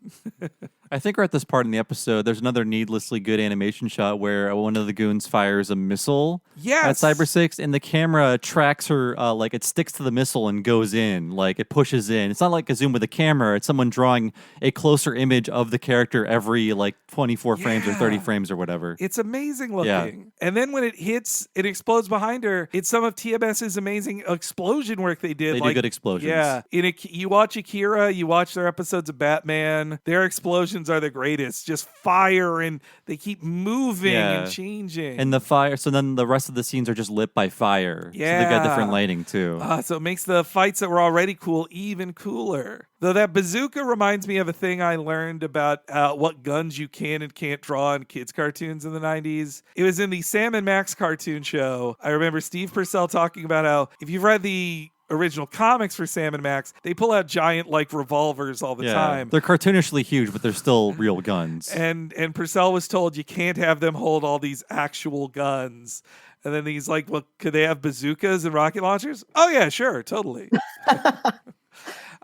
I think we're at this part in the episode. There's another needlessly good animation shot where one of the goons fires a missile at Cybersix, and the camera tracks her, like it sticks to the missile and goes in, like it pushes in. It's not like a zoom with a camera. It's someone drawing a closer image of the character every like 24 frames or 30 frames or whatever. It's amazing looking. Yeah. And then when it hits, it explodes behind her. It's some of TMS's amazing explosion work they did. They do good explosions. Yeah. You watch Akira, you watch their episodes of Batman, their explosions are the greatest. Just fire, and they keep moving and changing. And the fire, so then the rest of the scenes are just lit by fire. Yeah. So they got different lighting too. So it makes the fights that were already cool even cooler. Though that bazooka reminds me of a thing I learned about what guns you can and can't draw in kids' cartoons in the 90s. It was in the Sam and Max cartoon show. I remember Steve Purcell talking about how if you've read the original comics for Sam and Max, they pull out giant like revolvers all the time. They're cartoonishly huge, but they're still real guns. And Purcell was told you can't have them hold all these actual guns. And then he's like, well, could they have bazookas and rocket launchers? Oh yeah, sure, totally.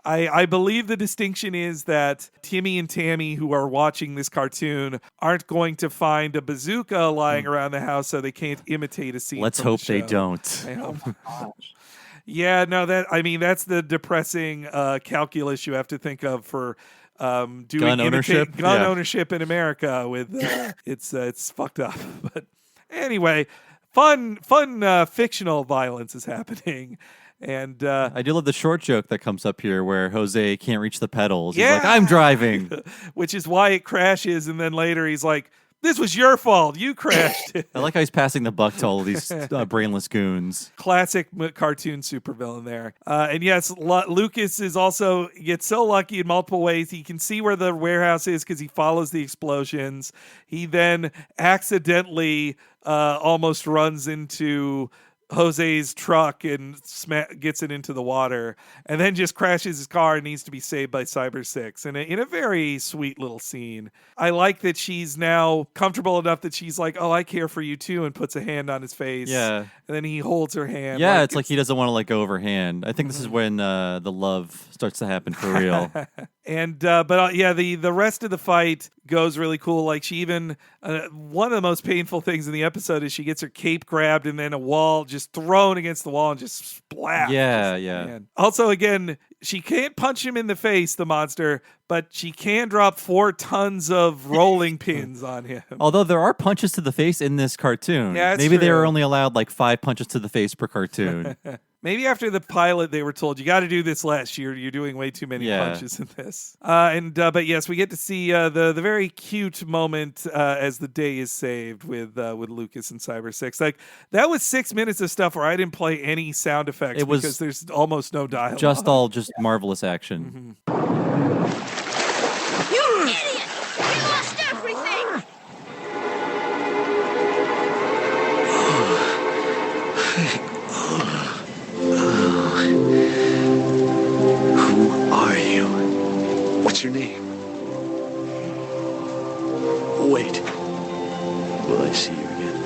I believe the distinction is that Timmy and Tammy, who are watching this cartoon, aren't going to find a bazooka lying around the house, so they can't imitate a scene. Let's from hope the show. they don't. I hope. Yeah, no, that's the depressing calculus you have to think of for doing gun ownership. Ownership in America. With it's fucked up. But anyway, fun fictional violence is happening. And I do love the short joke that comes up here where Jose can't reach the pedals. He's like, I'm driving. Which is why it crashes. And then later he's like, this was your fault. You crashed it. I like how he's passing the buck to all of these brainless goons. Classic cartoon supervillain there. And yes, Lucas is also gets so lucky in multiple ways. He can see where the warehouse is because he follows the explosions. He then accidentally almost runs into Jose's truck and gets it into the water, and then just crashes his car and needs to be saved by Cybersix in a very sweet little scene. I like that she's now comfortable enough that she's like, oh, I care for you too, and puts a hand on his face. Yeah. And then he holds her hand. Yeah, it's like he doesn't want to let go of her hand. I think this is when the love starts to happen for real. And the rest of the fight goes really cool. Like she even one of the most painful things in the episode is she gets her cape grabbed and then a wall just thrown against the wall and just splat. Yeah. Man. Also, again, she can't punch him in the face, the monster, but she can drop 4 tons of rolling pins on him. Although there are punches to the face in this cartoon. Yeah, maybe they true. were only allowed like 5 punches to the face per cartoon. Maybe after the pilot, they were told, you got to do this less. You're doing way too many punches in this. But yes, we get to see the very cute moment as the day is saved with Lucas and Cybersix. Like, that was 6 minutes of stuff where I didn't play any sound effects because there's almost no dialogue. Just marvelous action. You idiot! We lost everything! Who are you? What's your name? Wait. Will I see you again?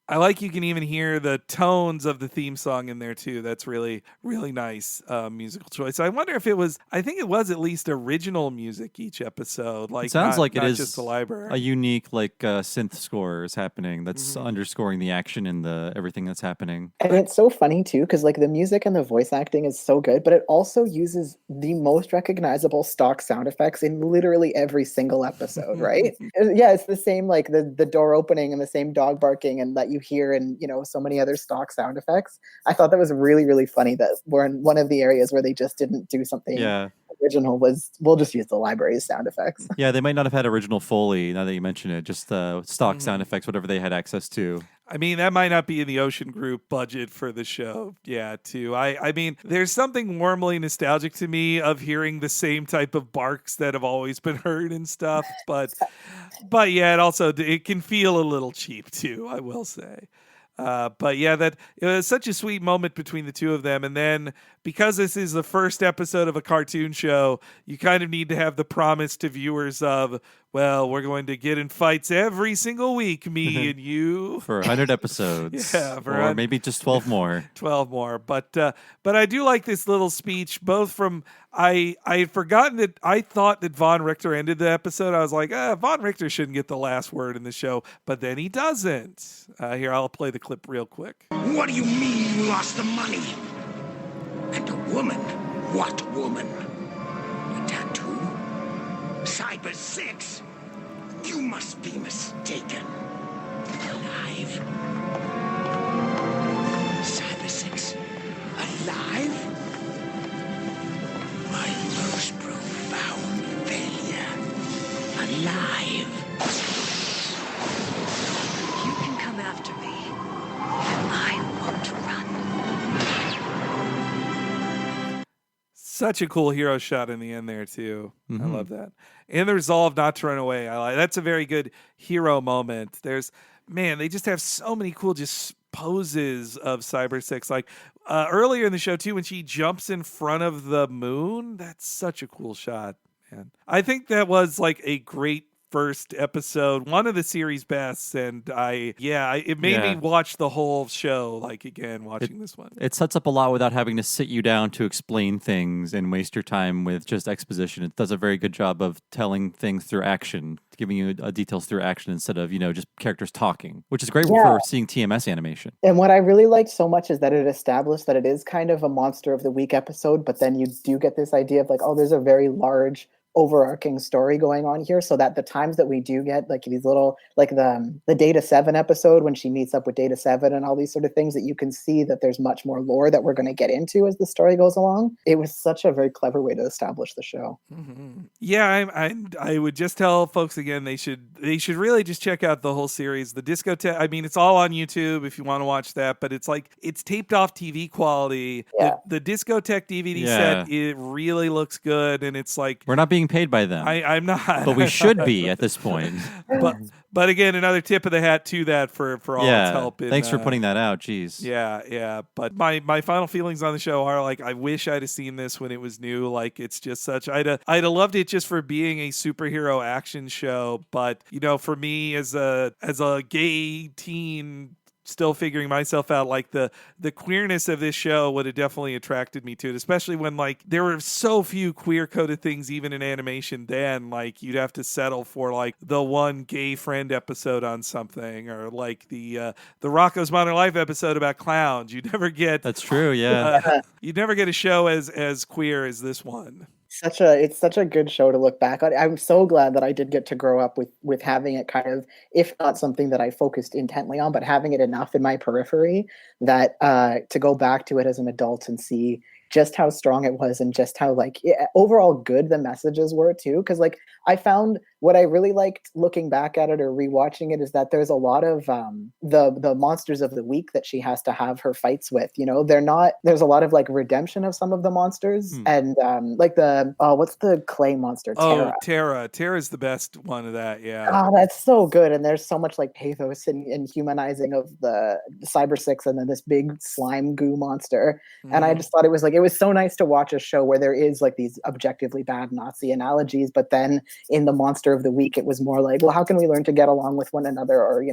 I like you can even hear the tones of the theme song in there too. That's really, really nice musical choice. I wonder if I think it was at least original music each episode. Like It sounds like it not is just the library. a unique synth score is happening that's underscoring the action and the everything that's happening. And it's so funny too, because like the music and the voice acting is so good, but it also uses the most recognizable stock sound effects in literally every single episode, right? Yeah, it's the same, like the door opening and the same dog barking and that you hear in, so many other stock sound effects. I thought that was really, really funny that we're in one of the areas where they just didn't do something original was we'll just use the library's sound effects. Yeah, they might not have had original Foley, now that you mention it, just stock sound effects, whatever they had access to. I mean, that might not be in the Ocean Group budget for the show. Yeah, too. I mean, there's something warmly nostalgic to me of hearing the same type of barks that have always been heard and stuff. But yeah, it can feel a little cheap too, I will say. But yeah, that it was such a sweet moment between the two of them. And then because this is the first episode of a cartoon show, you kind of need to have the promise to viewers of, well, we're going to get in fights every single week, me and you. For 100 episodes. Yeah. Or maybe just 12 more. 12 more. But I do like this little speech, both from, I had forgotten that I thought that Von Richter ended the episode. I was like, Von Richter shouldn't get the last word in the show. But then he doesn't. Here, I'll play the clip real quick. What do you mean you lost the money? And a woman? What woman? A tattoo? Cybersix? You must be mistaken. Alive? Cybersix? Alive? My most profound failure. Alive? You can come after me, and I won't run. Such a cool hero shot in the end there too. I love that. And the resolve not to run away. That's a very good hero moment. They just have so many cool just poses of Cybersix. Like earlier in the show too, when she jumps in front of the moon, that's such a cool shot, man. I think that was like a great first episode, one of the series bests, and it made me watch the whole show again watching this one. It sets up a lot without having to sit you down to explain things and waste your time with just exposition. It does a very good job of telling things through action, giving you details through action instead of just characters talking, which is great for seeing TMS animation. And what I really liked so much is that it established that it is kind of a monster of the week episode, but then you do get this idea of there's a very large overarching story going on here, so that the times that we do get these little the Data 7 episode when she meets up with Data 7 and all these sort of things, that you can see that there's much more lore that we're going to get into as the story goes along. It was such a very clever way to establish the show. Yeah, I would just tell folks again, they should really just check out the whole series. The Discotheque, I mean, it's all on YouTube if you want to watch that, but it's taped off TV quality. The Discotheque DVD set, it really looks good, and it's we're not being paid by them. I'm not. But we should be at this point. But again, another tip of the hat to that for all its help. Thanks for putting that out. Jeez. Yeah. But my final feelings on the show are I wish I'd have seen this when it was new. It's just such I'd have loved it just for being a superhero action show. But for me as a gay teen, still figuring myself out, the queerness of this show would have definitely attracted me to it, especially when there were so few queer coded things even in animation then. You'd have to settle for the one gay friend episode on something, or the Rocco's Modern Life episode about clowns. You'd never get That's true, yeah. You'd never get a show as queer as this one. It's such a good show to look back on. I'm so glad that I did get to grow up with having it kind of, if not something that I focused intently on, but having it enough in my periphery that to go back to it as an adult and see just how strong it was and just how overall good the messages were too. Because I found what I really liked looking back at it or rewatching it is that there's a lot of the monsters of the week that she has to have her fights with. There's a lot of redemption of some of the monsters and what's the clay monster? Terra. Oh, Terra. Terra's the best one of that. Yeah. Oh, that's so good. And there's so much pathos and humanizing of the Cybersix and then this big slime goo monster. And I just thought it was so nice to watch a show where there is these objectively bad Nazi analogies, but then in the monster of the week, it was more like, well, how can we learn to get along with one another, or,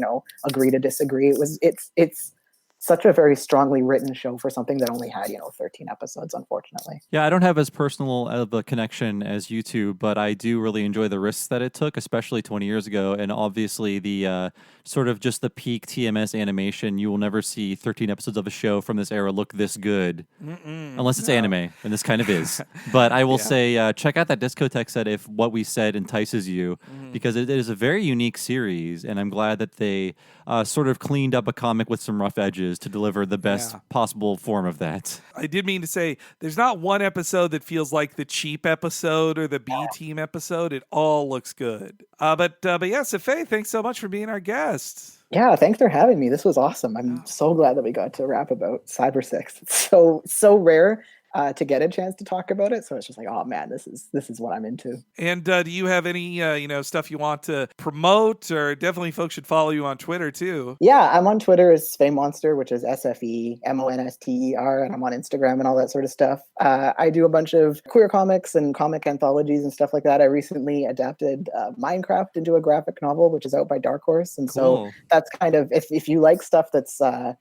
agree to disagree? It's such a very strongly written show for something that only had, 13 episodes, unfortunately. Yeah, I don't have as personal of a connection as you two, but I do really enjoy the risks that it took, especially 20 years ago. And obviously, the sort of just the peak TMS animation. You will never see 13 episodes of a show from this era look this good, unless it's anime, and this kind of is. But I will say, check out that discotheque set if what we said entices you, because it is a very unique series, and I'm glad that they sort of cleaned up a comic with some rough edges to deliver the best possible form of that. I did mean to say, there's not one episode that feels like the cheap episode or the B team episode. It all looks good. But yeah, Safei, thanks so much for being our guest. Yeah, thanks for having me. This was awesome. I'm so glad that we got to rap about Cybersix. It's so rare to get a chance to talk about it. So it's just like, oh man, this is what I'm into. And do you have any stuff you want to promote? Or definitely folks should follow you on Twitter too. Yeah, I'm on Twitter as Sfemonster, which is SFEMONSTER, and I'm on Instagram and all that sort of stuff. I do a bunch of queer comics and comic anthologies and stuff like that. I recently adapted Minecraft into a graphic novel, which is out by Dark Horse. And so that's kind of, if you like stuff that's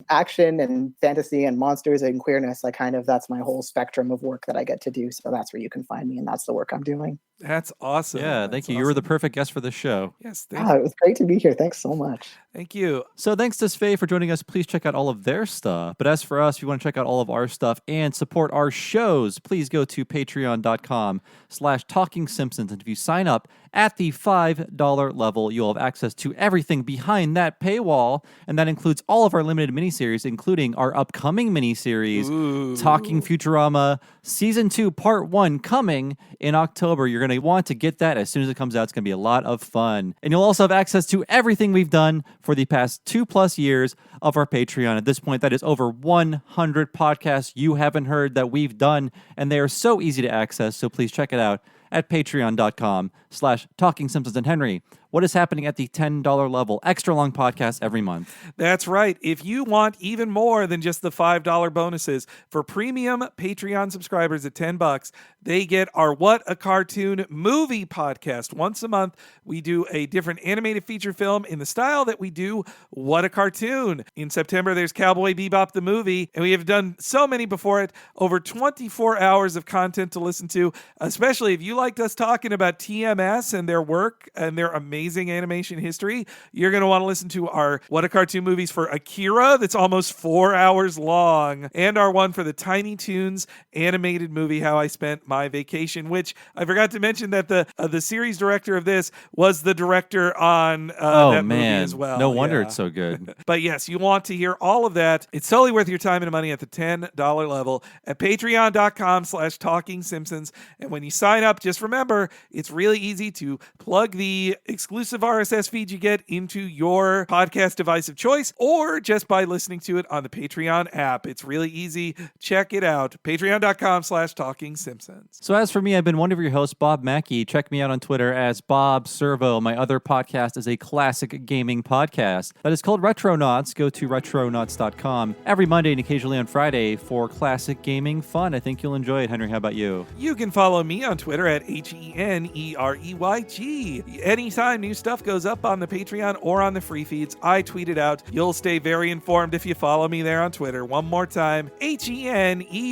action and fantasy and monsters and queerness, that's my whole spectrum of work that I get to do. So that's where you can find me, and that's the work I'm doing. That's awesome. Yeah, thank you. You were the perfect guest for this show. Yes, it was great to be here. Thanks so much. Thank you. So thanks to Sfei for joining us. Please check out all of their stuff. But as for us, if you want to check out all of our stuff and support our shows, please go to patreon.com/Talking Simpsons. And if you sign up at the $5 level, you'll have access to everything behind that paywall. And that includes all of our limited miniseries, including our upcoming miniseries, Talking Futurama Season 2, Part 1, coming in October. You're going to want to get that as soon as it comes out. It's going to be a lot of fun. And you'll also have access to everything we've done for the past 2+ years of our Patreon. At this point, that is over 100 podcasts you haven't heard that we've done, and they are so easy to access. So please check it out at patreon.com/Talking Simpsons. And Henry, what is happening at the $10 level? Extra long podcast every month. That's right. If you want even more than just the $5 bonuses, for premium Patreon subscribers at $10, they get our What a Cartoon movie podcast. Once a month, we do a different animated feature film in the style that we do What a Cartoon. In September, there's Cowboy Bebop the movie, and we have done so many before it. Over 24 hours of content to listen to, especially if you liked us talking about TMS and their work and their amazing animation history. You're going to want to listen to our What a Cartoon movies for Akira, that's almost 4 hours long, and our one for the Tiny Toons animated movie, How I Spent My Vacation, which I forgot to mention that the series director of this was the director on that movie as well. No wonder it's so good. But yes, you want to hear all of that. It's totally worth your time and money at the $10 level at patreon.com/Talking Simpsons. And when you sign up, just remember, it's really easy to plug the exclusive RSS feed you get into your podcast device of choice, or just by listening to it on the Patreon app. It's really easy. Check it out. Patreon.com/Talking Simpsons. So as for me, I've been one of your hosts, Bob Mackey. Check me out on Twitter as Bob Servo. My other podcast is a classic gaming podcast that is called Retronauts. Go to retronauts.com every Monday and occasionally on Friday for classic gaming fun. I think you'll enjoy it. Henry, how about you? You can follow me on Twitter at HENEREYG. Anytime new stuff goes up on the Patreon or on the free feeds, I tweet it out. You'll stay very informed if you follow me there on Twitter. One more time, HENEREYG.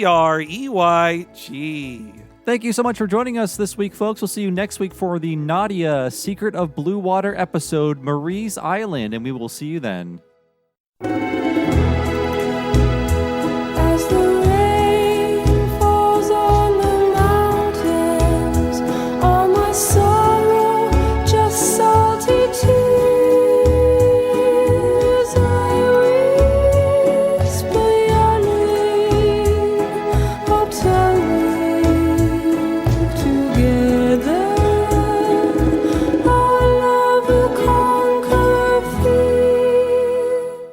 Thank you so much for joining us this week, folks. We'll see you next week for the Nadia Secret of Blue Water episode, Marie's Island, and we will see you then. As the rain falls on the mountains, all my sorrow just salty tears. I whisper your name, oh tell me together our love will conquer fear.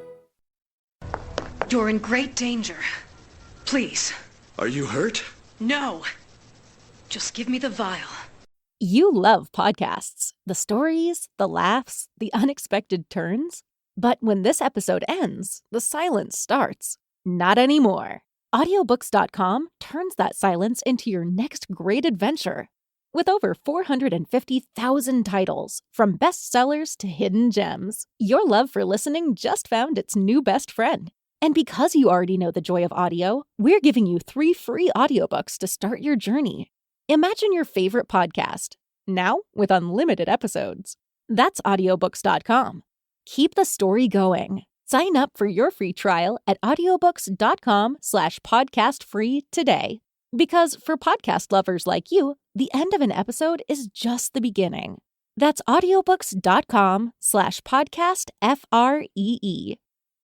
You're in great danger. Please. Are you hurt? No. Just give me the vial. You love podcasts, the stories, the laughs, the unexpected turns. But when this episode ends, the silence starts. Not anymore. Audiobooks.com turns that silence into your next great adventure. With over 450,000 titles, from bestsellers to hidden gems, your love for listening just found its new best friend. And because you already know the joy of audio, we're giving you 3 free audiobooks to start your journey. Imagine your favorite podcast, now with unlimited episodes. That's audiobooks.com. Keep the story going. Sign up for your free trial at audiobooks.com/podcastfree today. Because for podcast lovers like you, the end of an episode is just the beginning. That's audiobooks.com/podcastfree.